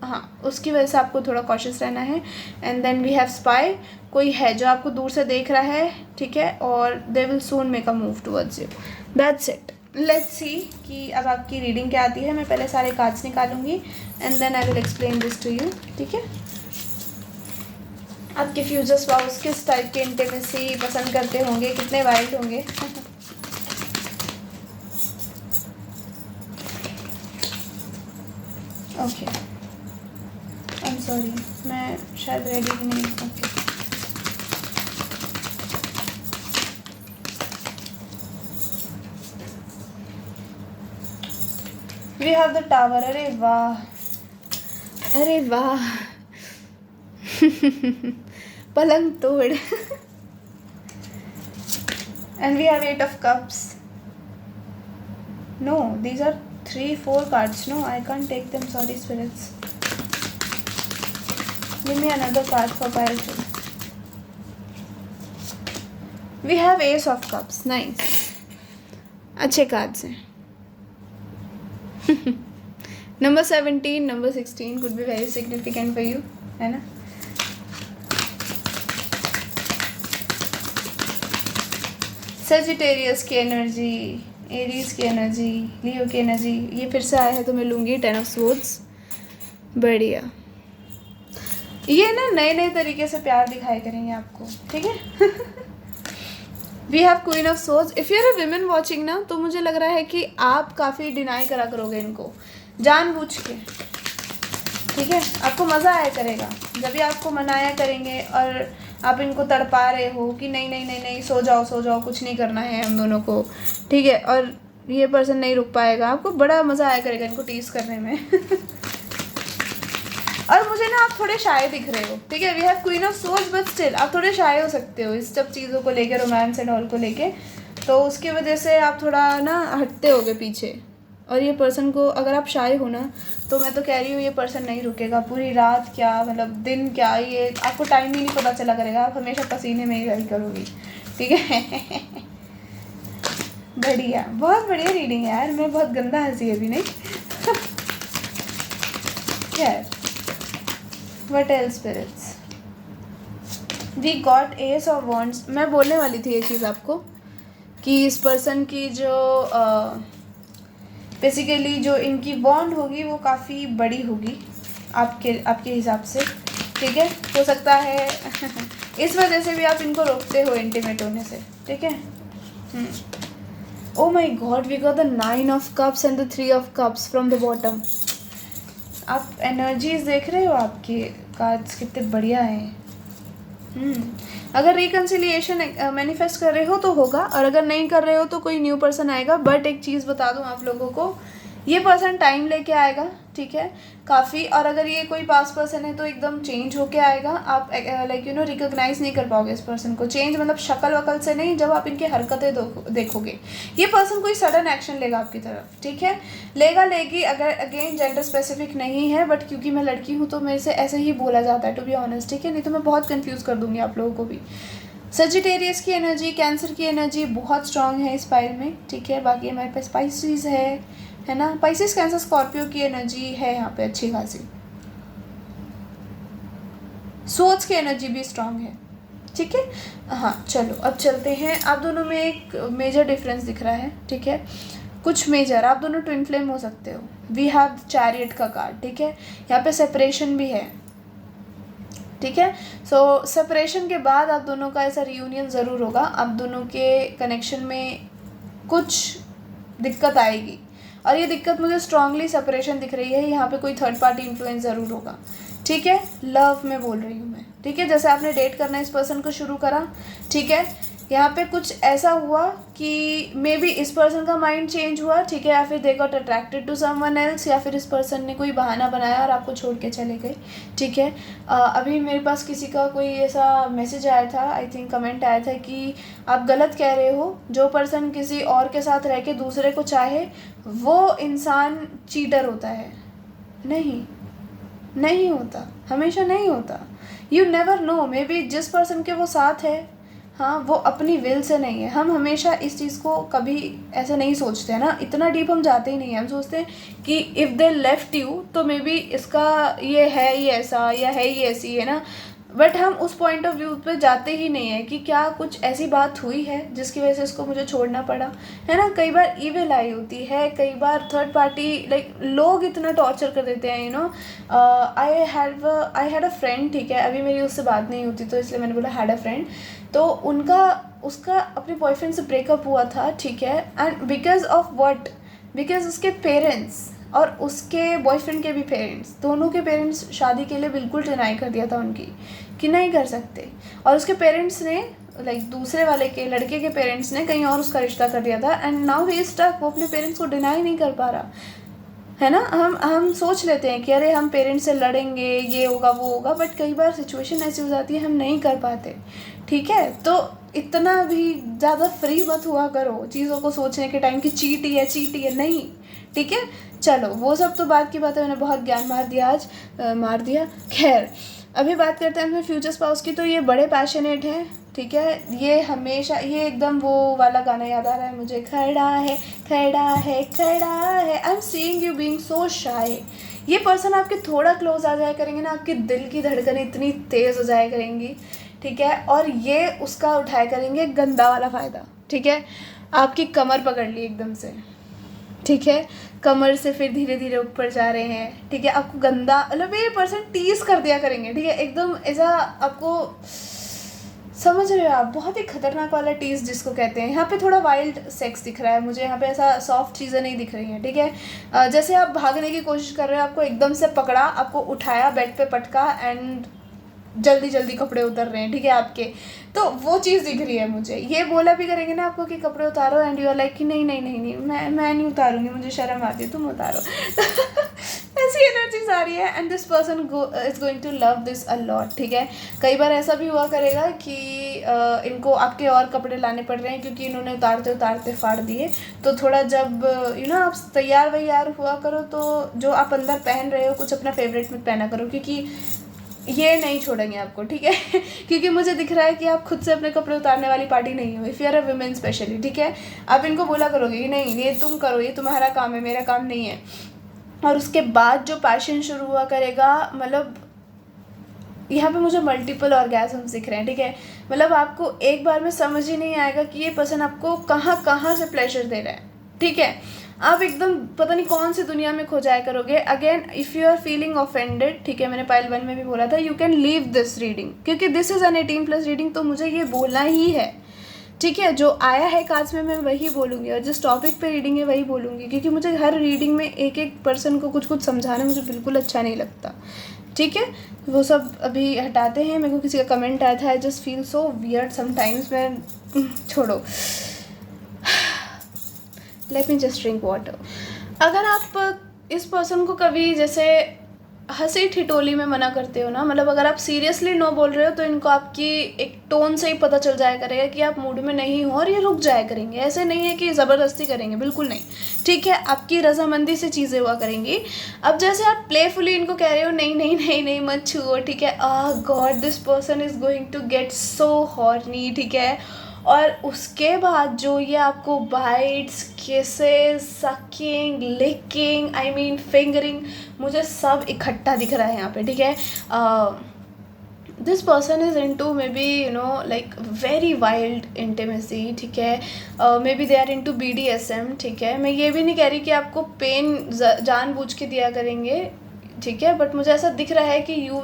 हाँ, उसकी वजह से आपको थोड़ा कॉशियस रहना है। And then we have spy. कोई है जो आपको दूर से देख रहा है, ठीक है, और they will soon make a move towards you. That's it. Let's see कि अब आपकी रीडिंग क्या आती है। मैं पहले सारे कार्ड्स निकालूंगी and then I will explain this to you, ठीक है। आपके फ्यूचर स्पाउस किस टाइप के इंटीमेसी पसंद करते होंगे, कितने वाइल्ड होंगे। ओके, आई एम सॉरी, मैं शायद रेडी ही नहीं। Okay, we have the Tower. अरे वाह, अरे वाह, पलंग तोड़। And we have 8 of cups. No, these are 3-4 cards. No, I can't take them. Sorry, spirits. Give me another card for pile 2. We have Ace of Cups. Nice. अच्छे cards हैं. Number 17, number 16 could be very significant for you, है ना? Sagittarius की energy, Aries की energy, लियो की energy, ये फिर से आया है तो मैं लूँगी 10 of Swords। बढ़िया। ये ना नए नए तरीके से प्यार दिखाई करेंगे आपको, ठीक है। We have Queen of Swords. If you are a women watching ना, तो मुझे लग रहा है कि आप काफ़ी डिनाई करा करोगे इनको जानबूझ के, ठीक है। आपको मज़ा आया करेगा जब भी आपको मनाया करेंगे और आप इनको तड़पा रहे हो कि नहीं नहीं नहीं नहीं, सो जाओ, कुछ नहीं करना है हम दोनों को, ठीक है। और ये पर्सन नहीं रुक पाएगा, आपको बड़ा मज़ा आया करेगा इनको टीज करने में। और मुझे ना आप थोड़े शाय दिख रहे हो, ठीक है। We have Queen of Swords but still आप थोड़े शाय हो सकते हो इस सब चीज़ों को लेके, रोमांस एंड ऑल को लेके, तो उसकी वजह से आप थोड़ा ना हटते होगे पीछे। और ये पर्सन को अगर आप शाय हो ना, तो मैं तो कह रही हूँ ये पर्सन नहीं रुकेगा पूरी रात, क्या मतलब दिन क्या, ये आपको टाइम ही नहीं पता चला करेगा, आप हमेशा पसीने में ही रही करोगी, ठीक है। बढ़िया, बहुत बढ़िया रीडिंग है यार, मैं बहुत गंदा हंसी अभी, नहीं। यार What else spirits? We got Ace of Wands। मैं बोलने वाली थी ये चीज़ आपको कि इस पर्सन की जो बेसिकली जो इनकी बॉन्ड होगी वो काफ़ी बड़ी होगी आपके हिसाब से, ठीक है। हो सकता है इस वजह से भी आप इनको रोकते हो इंटीमेट होने से, ठीक है। Oh my God, we got the 9 of Cups and the 3 of Cups from the bottom। आप एनर्जीज देख रहे हो, आपके कार्ड्स कितने बढ़िया हैं। अगर रिकन्सिलिएशन मैनिफेस्ट कर रहे हो तो होगा, और अगर नहीं कर रहे हो तो कोई न्यू पर्सन आएगा। बट एक चीज़ बता दूं आप लोगों को, ये पर्सन टाइम लेके आएगा, ठीक है, काफ़ी। और अगर ये कोई पास पर्सन है तो एकदम चेंज होके आएगा। आप लाइक यू नो रिकॉग्नाइज नहीं कर पाओगे इस पर्सन को। चेंज मतलब शक्ल वकल से नहीं, जब आप इनकी हरकतें देखोगे। ये पर्सन कोई सडन एक्शन लेगा आपकी तरफ, ठीक है, लेगी। अगर अगेन जेंडर स्पेसिफिक नहीं है, बट क्योंकि मैं लड़की हूँ तो मेरे से ऐसे ही बोला जाता है, टू बी ऑनेस्ट, ठीक है। नहीं तो मैं बहुत कन्फ्यूज़ कर दूँगी आप लोगों को भी। सजिटेरियस की एनर्जी, कैंसर की एनर्जी बहुत स्ट्रांग है इस पाइल में, ठीक है। बाकी हमारे पास स्पाइसीज है ना, पाइसिस, कैंसर, स्कॉर्पियो की एनर्जी है यहाँ पे अच्छी खासी। सोच की एनर्जी भी स्ट्रांग है, ठीक है। हाँ चलो अब चलते हैं। आप दोनों में एक मेजर डिफरेंस दिख रहा है, ठीक है, कुछ मेजर। आप दोनों ट्विन फ्लेम हो सकते हो। वी हैव चैरियट का कार्ड, ठीक है। यहाँ पे सेपरेशन भी है, ठीक है। सो सेपरेशन के बाद आप दोनों का ऐसा रियूनियन ज़रूर होगा। आप दोनों के कनेक्शन में कुछ दिक्कत आएगी, और ये दिक्कत मुझे स्ट्रांगली सेपरेशन दिख रही है। यहाँ पे कोई थर्ड पार्टी इन्फ्लुएंस ज़रूर होगा, ठीक है। लव में बोल रही हूँ मैं, ठीक है। जैसे आपने डेट करना इस पर्सन को शुरू करा, ठीक है, यहाँ पे कुछ ऐसा हुआ कि मे बी इस पर्सन का माइंड चेंज हुआ, ठीक है, या फिर they got attracted to someone else, या फिर इस पर्सन ने कोई बहाना बनाया और आपको छोड़ के चले गए, ठीक है। अभी मेरे पास किसी का कोई ऐसा मैसेज आया था, आई थिंक कमेंट आया था कि आप गलत कह रहे हो। जो पर्सन किसी और के साथ रह के दूसरे को चाहे, वो इंसान चीटर होता है। नहीं होता, हमेशा नहीं होता। You never know, may be जिस पर्सन के वो साथ है, हाँ, वो अपनी विल से नहीं है। हम हमेशा इस चीज़ को कभी ऐसे नहीं सोचते हैं ना, इतना डीप हम जाते ही नहीं हैं। हम सोचते हैं कि इफ़ दे लेफ्ट यू तो मे बी इसका ये है, ये ऐसा, या है ये ऐसी, है ना। बट हम उस पॉइंट ऑफ व्यू पे जाते ही नहीं है कि क्या कुछ ऐसी बात हुई है जिसकी वजह से इसको मुझे छोड़ना पड़ा, है ना। कई बार ईविल आई होती है, कई बार थर्ड पार्टी, लाइक लोग इतना टॉर्चर कर देते हैं, you know. I had a friend, ठीक है, अभी मेरी उससे बात नहीं होती तो इसलिए मैंने बोला हैड अ फ्रेंड। तो उसका अपने बॉयफ्रेंड से ब्रेकअप हुआ था, ठीक है, and because of what, because उसके पेरेंट्स और उसके बॉयफ्रेंड के भी पेरेंट्स, दोनों के पेरेंट्स शादी के लिए बिल्कुल डिनाई कर दिया था उनकी कि नहीं कर सकते। और उसके पेरेंट्स ने, लाइक दूसरे वाले के लड़के के पेरेंट्स ने कहीं और उसका रिश्ता कर दिया था, and now he is stuck. वो अपने पेरेंट्स को डिनाई नहीं कर पा रहा है ना। हम सोच लेते हैं कि अरे हम पेरेंट्स से लड़ेंगे, ये होगा वो होगा, बट कई बार सिचुएशन ऐसी हो जाती है हम नहीं कर पाते, ठीक है। तो इतना भी ज़्यादा फ्री मत हुआ करो चीज़ों को सोचने के टाइम कि चीट ही है, नहीं, ठीक है। चलो वो सब तो बात की बात है, मैंने बहुत ज्ञान मार दिया। खैर अभी बात करते हैं अपने फ्यूचर स्पाउस की। तो ये बड़े पैशनेट हैं, ठीक है। ये हमेशा, ये एकदम वो वाला गाना याद आ रहा है मुझे, खड़ा है, I am seeing you being so shy. ये पर्सन आपके थोड़ा क्लोज आ जाया करेंगे ना, आपके दिल की धड़कनें इतनी तेज़ हो जाया करेंगी, ठीक है। और ये उसका उठाया करेंगे गंदा वाला फ़ायदा, ठीक है। आपकी कमर पकड़ ली एकदम से, ठीक है। कमर से फिर धीरे धीरे ऊपर जा रहे हैं, ठीक है। आपको गंदा मतलब ये पर्सन टीज कर दिया करेंगे, ठीक है, एकदम ऐसा आपको, समझ रहे हो आप, बहुत ही खतरनाक वाला टीज जिसको कहते हैं। यहाँ पे थोड़ा वाइल्ड सेक्स दिख रहा है मुझे, यहाँ पे ऐसा सॉफ्ट चीज़ें नहीं दिख रही हैं, ठीक है। जैसे आप भागने की कोशिश कर रहे हो, आपको एकदम से पकड़ा, आपको उठाया, बेड पे पटका एंड जल्दी जल्दी कपड़े उतर रहे हैं, ठीक है आपके, तो वो चीज़ दिख रही है मुझे। ये बोला भी करेंगे ना आपको कि कपड़े उतारो एंड यू आर लाइक कि नहीं नहीं नहीं नहीं मैं नहीं उतारूंगी, मुझे शर्म आती है, तुम उतारो। ऐसी एनर्जीज आ रही है and this person is going to love this a lot, ठीक है। कई बार ऐसा भी हुआ करेगा कि इनको आपके और कपड़े लाने पड़ रहे हैं क्योंकि इन्होंने उतारते उतारते फाड़ दिए, तो थोड़ा जब आप तैयार वैयार हुआ करो तो जो आप अंदर पहन रहे हो कुछ अपना फेवरेट में पहना करो, क्योंकि ये नहीं छोड़ेंगे आपको, ठीक है। क्योंकि मुझे दिख रहा है कि आप खुद से अपने कपड़े उतारने वाली पार्टी नहीं हो, if you are a women specially, ठीक है। आप इनको बोला करोगे कि नहीं ये तुम करो, ये तुम्हारा काम है, मेरा काम नहीं है। और उसके बाद जो पैशन शुरू हुआ करेगा, मतलब यहाँ पे मुझे मल्टीपल ऑर्गेजम्स दिख रहे हैं, ठीक है। मतलब आपको एक बार में समझ ही नहीं आएगा कि ये पर्सन आपको कहाँ कहाँ से प्लेजर दे रहा है, ठीक है। आप एकदम पता नहीं कौन सी दुनिया में खो जाया करोगे। Again if you are feeling offended, ठीक है, मैंने पाइल 1 में भी बोला था, you can leave this reading, क्योंकि दिस इज़ एन 18+ रीडिंग, तो मुझे ये बोलना ही है, ठीक है। जो आया है काज में मैं वही बोलूँगी और जिस टॉपिक पे रीडिंग है वही बोलूँगी, क्योंकि मुझे हर रीडिंग में एक एक पर्सन को कुछ कुछ समझाना मुझे बिल्कुल अच्छा नहीं लगता, ठीक है। वो सब अभी हटाते हैं। मेरे को किसी का कमेंट आया था, I just feel so weird sometimes, मैं छोड़ो, let me just drink water. अगर आप इस पर्सन को कभी जैसे हंसी ठिठोली में मना करते हो ना, मतलब अगर आप सीरियसली नो बोल रहे हो तो इनको आपकी एक टोन से ही पता चल जाया करेगा कि आप मूड में नहीं हो और ये रुक जाया करेंगे। ऐसे नहीं है कि ज़बरदस्ती करेंगे, बिल्कुल नहीं, ठीक है। आपकी रजामंदी से चीज़ें हुआ करेंगी। अब जैसे आप प्लेफुली इनको कह रहे हो नहीं नहीं नहीं नहीं मत छुओ, ठीक है, God this person is going to get so horny, ठीक है। और उसके बाद जो ये आपको bites, kisses, sucking, licking, I mean fingering, मुझे सब इकट्ठा दिख रहा है यहाँ पे, ठीक है। This person is into maybe like very wild intimacy, ठीक है। Maybe they are into BDSM, ठीक है। मैं ये भी नहीं कह रही कि आपको पेन जानबूझ के दिया करेंगे, ठीक है, बट मुझे ऐसा दिख रहा है कि यू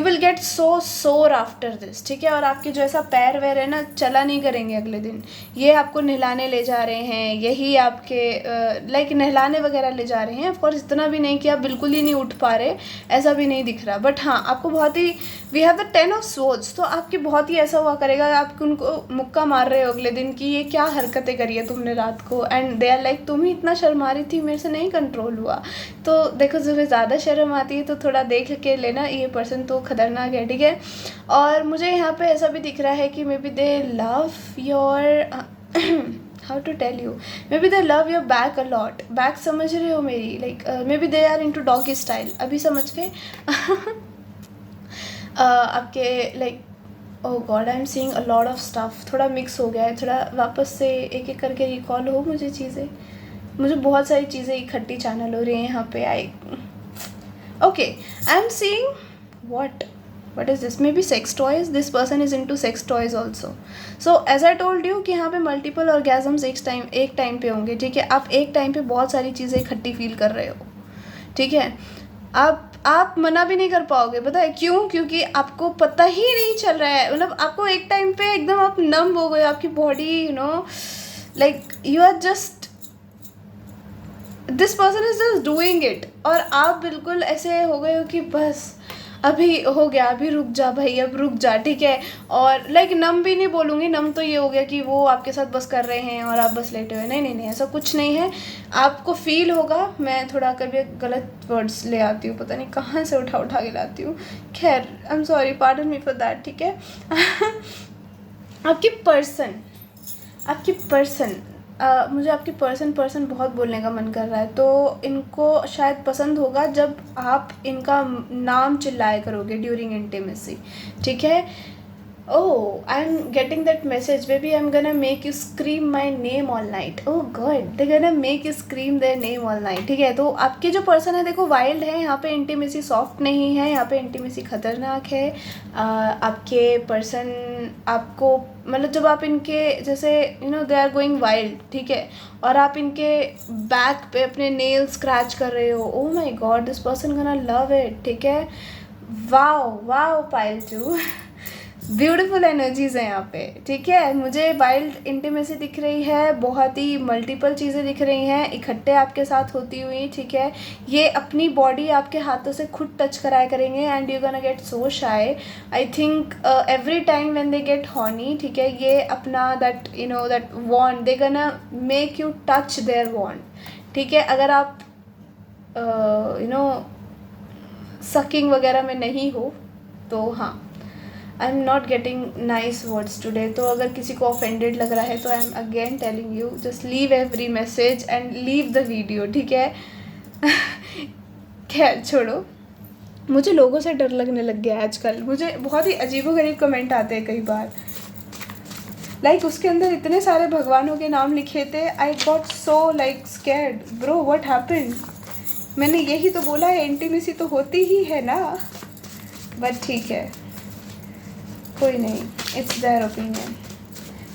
विल गेट सो सोर आफ्टर दिस, ठीक है। और आपके जो ऐसा पैर वैर है ना, चला नहीं करेंगे अगले दिन। ये आपको नहलाने ले जा रहे हैं, यही आपके लाइक नहलाने वगैरह ले जा रहे हैं। ऑफकोर्स इतना भी नहीं कि आप बिल्कुल ही नहीं उठ पा रहे, ऐसा भी नहीं दिख रहा, बट हाँ आपको बहुत ही, we have the 10 of swords, तो आपकी बहुत ही ऐसा हुआ करेगा, आप उनको मुक्का मार रहे हो अगले दिन कि ये क्या हरकतें करी है तुमने रात को, एंड दे आर लाइक तुम ही इतना शर्मा रही थी, मेरे से नहीं कंट्रोल हुआ। तो देखो जब ज़्यादा शर्म आती है तो थोड़ा देख के लेना, ये पर्सन तो खतरनाक है, ठीक है। और मुझे यहाँ पे ऐसा भी दिख रहा है कि maybe they love your how to tell you, maybe they love your back a lot, back समझ रहे हो मेरी, like maybe they are into doggy style, अभी समझ गए। आपके like oh God, I am seeing a lot of stuff, थोड़ा mix हो गया है, थोड़ा वापस से एक एक करके रिकॉल हो मुझे चीज़ें, मुझे बहुत सारी चीज़ें इकट्ठी चैनल हो रही हैं यहाँ पे। Okay, I'm seeing what is this? Maybe sex toys. This person is into sex toys also. So as I told you कि यहाँ पे multiple orgasms एक टाइम पे होंगे, ठीक है। आप एक टाइम पे बहुत सारी चीज़ें इकट्ठी फील कर रहे हो, ठीक है। आप मना भी नहीं कर पाओगे, पता है क्यों? क्योंकि आपको पता ही नहीं चल रहा है, मतलब आपको एक टाइम पे एकदम आप नम हो गए, आपकी body like you are just, this person is just doing it, और आप बिल्कुल ऐसे हो गए हो कि बस अभी हो गया, अभी रुक जा भाई, अब रुक जा, ठीक है। और लाइक नम भी नहीं बोलूँगी, नम तो ये हो गया कि वो आपके साथ बस कर रहे हैं और आप बस लेटे हुए, नहीं नहीं नहीं, ऐसा कुछ नहीं है। आपको फील होगा, मैं थोड़ा कभी गलत वर्ड्स ले आती हूँ, पता नहीं कहाँ से उठा के लाती हूँ, खैर आई am sorry, pardon me for that, ठीक है। आपकी पर्सन मुझे आपकी पर्सन बहुत बोलने का मन कर रहा है, तो इनको शायद पसंद होगा जब आप इनका नाम चिल्लाया करोगे ड्यूरिंग इंटीमेसी, ठीक है। Oh, I'm getting that message. Baby, I'm gonna make you scream my name all night. Oh God, they're gonna make you scream their name all night. ठीक है, तो आपके जो पर्सन है देखो वाइल्ड है, यहाँ पे इंटीमेसी सॉफ्ट नहीं है, यहाँ पे इंटीमेसी खतरनाक है। आपके पर्सन आपको मतलब जब आप इनके जैसे दे आर गोइंग वाइल्ड, ठीक है, और आप इनके बैक पे अपने नेल स्क्रैच कर रहे हो, oh my God this person gonna love it, ठीक है। Wow wow pile two beautiful energies हैं यहाँ पे, ठीक है। मुझे वाइल्ड इंटीमेसी दिख रही है, बहुत ही मल्टीपल चीज़ें दिख रही हैं इकट्ठे आपके साथ होती हुई, ठीक है। ये अपनी बॉडी आपके हाथों से खुद टच कराया करेंगे and you gonna get so shy. I think every time when they get horny, ठीक है, ये अपना that that wand they gonna make you touch their wand, ठीक है। अगर आप सकिंग वगैरह में नहीं हो तो हाँ, आई am not getting nice words today, तो अगर किसी को ऑफेंडेड लग रहा है तो I am again telling you just leave every message and leave the video, ठीक है। खैर छोड़ो, मुझे लोगों से डर लगने लग गया आजकल। मुझे बहुत ही अजीबोगरीब कमेंट आते हैं कई बार, लाइक उसके अंदर इतने सारे भगवानों के नाम लिखे थे। I got so like scared, bro what happened. मैंने यही तो बोला है, इंटीमेसी तो होती ही है ना, बट ठीक है कोई नहीं, इट्स देयर ओपिनियन।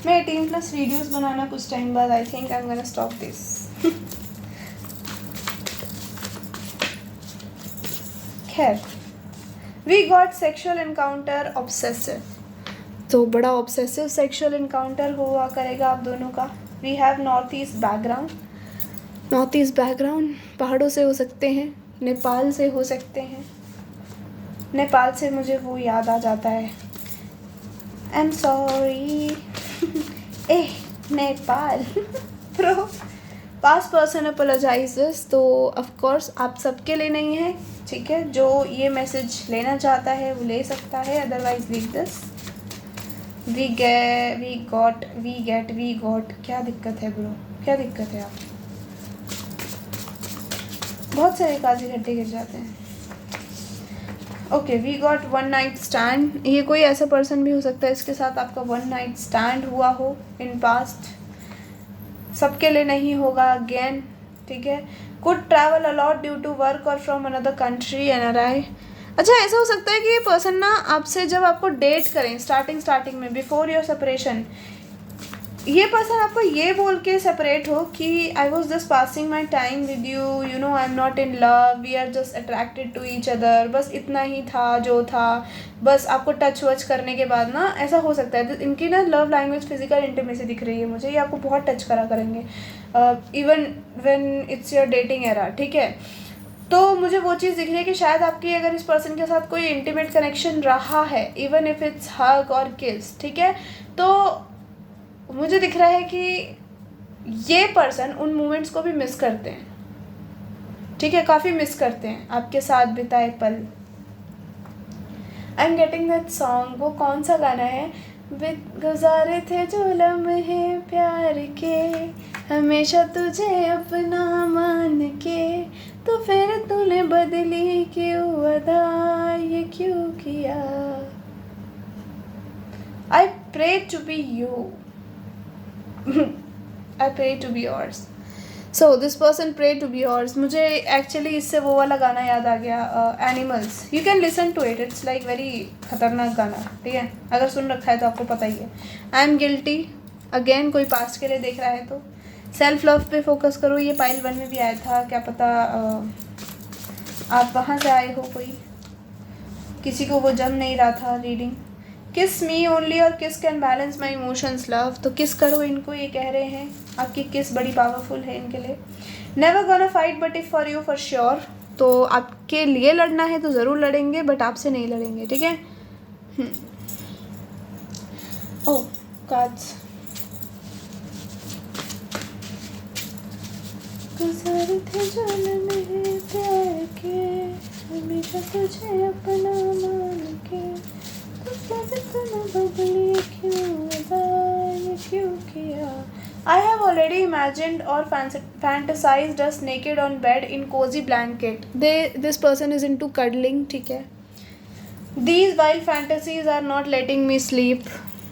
मैं 18+ वीडियोस बनाना कुछ टाइम बाद I think I am gonna stop this. खैर, we got sexual encounter obsessive, तो बड़ा ऑब्सेसिव सेक्सुअल इनकाउंटर हुआ करेगा आप दोनों का। We have north east background, north east background पहाड़ों से हो सकते हैं, नेपाल से हो सकते हैं। नेपाल से मुझे वो याद आ जाता है, I am sorry a Nepal pro pass person apologizes, तो ऑफकोर्स आप सबके लिए नहीं है, ठीक है। जो ये मैसेज लेना चाहता है वो ले सकता है, otherwise leave this. We got क्या दिक्कत है ब्रो, क्या दिक्कत है? आप बहुत सारे काजी गड्ढे गिर जाते हैं। Okay, we got one night stand. ये कोई ऐसा पर्सन भी हो सकता है इसके साथ आपका वन नाइट स्टैंड हुआ हो इन पास्ट, सबके लिए नहीं होगा अगेन, ठीक है। Could travel a lot due to work और फ्रॉम अनदर कंट्री, NRI। अच्छा, ऐसा हो सकता है कि ये पर्सन ना आपसे जब आपको डेट करें स्टार्टिंग में बिफोर योर सेपरेशन, ये पर्सन आपको ये बोल के सेपरेट हो कि I was just passing my time with you, you know I am not in love, we are just attracted to each other, बस इतना ही था जो था, बस आपको टच वच करने के बाद ना ऐसा हो सकता है। इनकी ना लव लैंग्वेज फिजिकल इंटीमेसी दिख रही है मुझे, ये आपको बहुत टच करा करेंगे even when it's your dating era, ठीक है। तो मुझे वो चीज़ दिख रही है कि शायद आपकी अगर इस पर्सन के साथ कोई इंटीमेट कनेक्शन रहा है, इवन इफ इट्स हग और किस, ठीक है, तो मुझे दिख रहा है कि ये पर्सन उन मोमेंट्स को भी मिस करते हैं, ठीक है, काफ़ी मिस करते हैं आपके साथ बिताए पल। I am getting that song, वो कौन सा गाना है? गुजारे थे जो लम्हे प्यार के, हमेशा तुझे अपना मान के, तो फिर तूने बदली क्यों अदा, ये क्यों किया। I pray to be you, I pray to be yours. So this person pray to be yours. मुझे actually इससे वो वाला गाना याद आ गया, Animals. You can listen to it. It's like very खतरनाक गाना, ठीक है, अगर सुन रखा है तो आपको पता ही है। I am guilty. Again कोई पास्ट के लिए देख रहा है तो सेल्फ लव पे फोकस करो। ये पाइल 1 में भी आया था, क्या पता आप वहाँ से आए हो, कोई किसी को वो जम नहीं रहा था रीडिंग। किस मी ओनली और किस can balance my emotions love, तो किस करो इनको, ये कह रहे हैं आपकी किस बड़ी पावरफुल है इनके लिए। Never gonna fight but if for you for sure, तो आपके लिए लड़ना है तो ज़रूर लड़ेंगे बट आपसे नहीं लड़ेंगे, ठीक है। ओह कार्ड्स, गुज़ारे थे जो लम्हे प्यार के, हमेशा तुझे अपना मान के, I have already imagined or fantasized us naked on bed in cozy blanket. This person is into cuddling, ठीक है। These wild fantasies are not letting me sleep.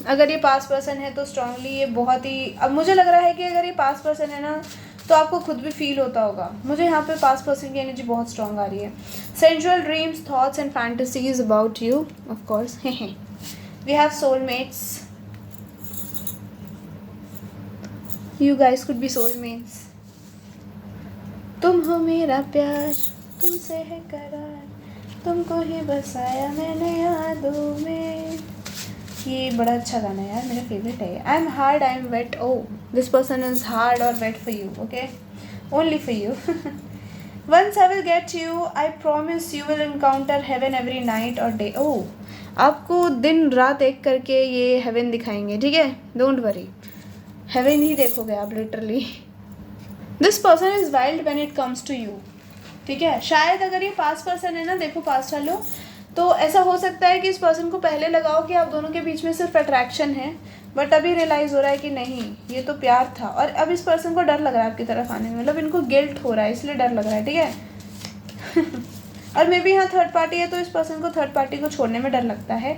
अगर ये पास पर्सन है तो स्ट्रांगली ये बहुत ही, अब मुझे लग रहा है कि अगर ये पास पर्सन है ना तो आपको खुद भी फील होता होगा। मुझे यहाँ पे पास पर्सन की एनर्जी बहुत स्ट्रांग आ रही है। Sensual dreams, thoughts and fantasies about you, of course. We have soulmates, you guys could be soulmates. तुम हो मेरा प्यार, तुमसे है करार, तुमको ही बसाया मैंने यादों में। ये बड़ा अच्छा गाना है यार, मेरा फेवरेट है। I am hard, I am wet, oh this person is hard और wet for you, okay, only for you. Once I will get you, I promise you will encounter heaven every night और day. Oh, आपको दिन रात एक करके ये haven दिखाएंगे, ठीक है, डोंट वरी, हेवन ही देखोगे आप literally. This person is wild when it comes to you, ठीक है। शायद अगर ये पास पर्सन है ना, देखो पास वालों, तो ऐसा हो सकता है कि इस पर्सन को पहले लगाओ कि आप दोनों के बीच में सिर्फ अट्रैक्शन है, बट अभी रियलाइज़ हो रहा है कि नहीं, ये तो प्यार था, और अब इस पर्सन को डर लग रहा है आपकी तरफ आने में, मतलब इनको गिल्ट हो रहा है, इसलिए डर लग रहा है, ठीक है। और मे बी यहाँ थर्ड पार्टी है तो इस पर्सन को थर्ड पार्टी को छोड़ने में डर लगता है।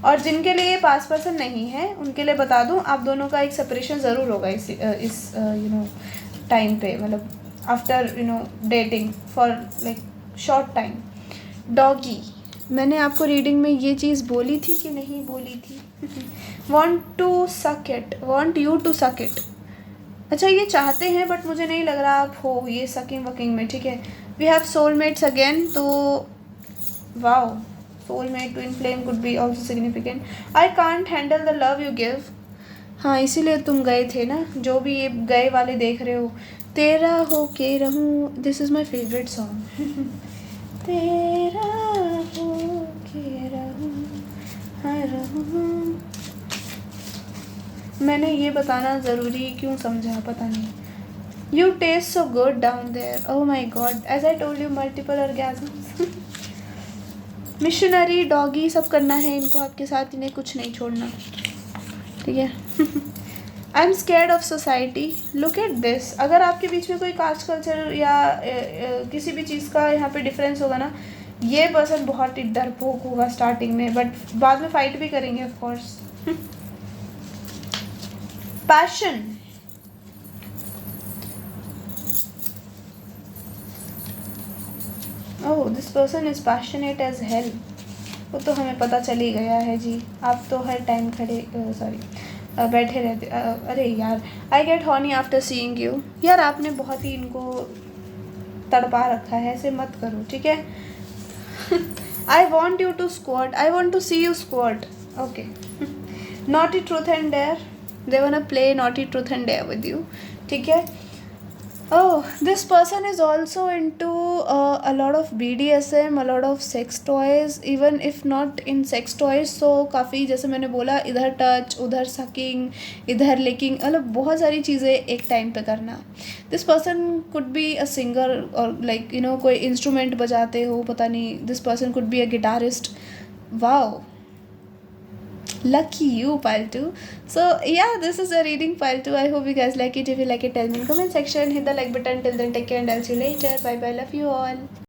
और जिनके लिए पास पर्सन नहीं है उनके लिए बता दूँ, आप दोनों का एक सेपरेशन ज़रूर होगा इस टाइम पे, मतलब after dating for like short time. Doggy, मैंने आपको रीडिंग में ये चीज़ बोली थी कि नहीं बोली थी? Want to suck it, want you to suck it. अच्छा, ये चाहते हैं बट मुझे नहीं लग रहा आप हो ये सकिंग वकिंग में, ठीक है। वी हैव सोलमेट्स अगेन, तो wow, soulmate, twin flame could be also significant. I can't handle the love you give, हाँ इसीलिए तुम गए थे ना, जो भी ये गए वाले देख रहे हो। तेरा हो के रहूँ, this is my favourite song. तेरा हो के रहूँ, हाँ रहूँ। मैंने ये बताना ज़रूरी क्यों समझा, पता नहीं। You taste so good down there, oh my god, as I told you multiple orgasms. Missionary, doggy, सब करना है इनको आपके साथ, इन्हें कुछ नहीं छोड़ना, ठीक है। I am scared of society, look at this. अगर आपके बीच में कोई कास्ट कल्चर या किसी भी चीज़ का यहाँ पे डिफरेंस होगा ना, ये पर्सन बहुत ही डरपोक होगा स्टार्टिंग में, बट बाद में फाइट भी करेंगे of course. Passion, oh this person is passionate as hell. वो तो हमें पता चल ही गया है जी, आप तो हर टाइम खड़े बैठे रहते। अरे यार, I get horny after seeing you. यार आपने बहुत ही इनको तड़पा रखा है, ऐसे मत करो, ठीक है। I want you to squad, I want to see you squad, okay. Naughty truth and dare, they want to play naughty truth and dare with you, ठीक है। Oh, this person is also into a lot of BDSM, a lot of sex toys, even if not in sex toys, so काफ़ी, जैसे मैंने बोला, इधर touch, उधर sucking, इधर licking, मतलब बहुत सारी चीज़ें एक टाइम पे करना। This person could be a singer और लाइक कोई इंस्ट्रूमेंट बजाते हो, पता नहीं, this person could be a guitarist. Wow, lucky you, pile 2. So yeah, this is a reading, pile 2. I hope you guys like it. If you like it, tell me in comment section, hit the like button. Till then, take care and I'll see you later. Bye bye, love you all.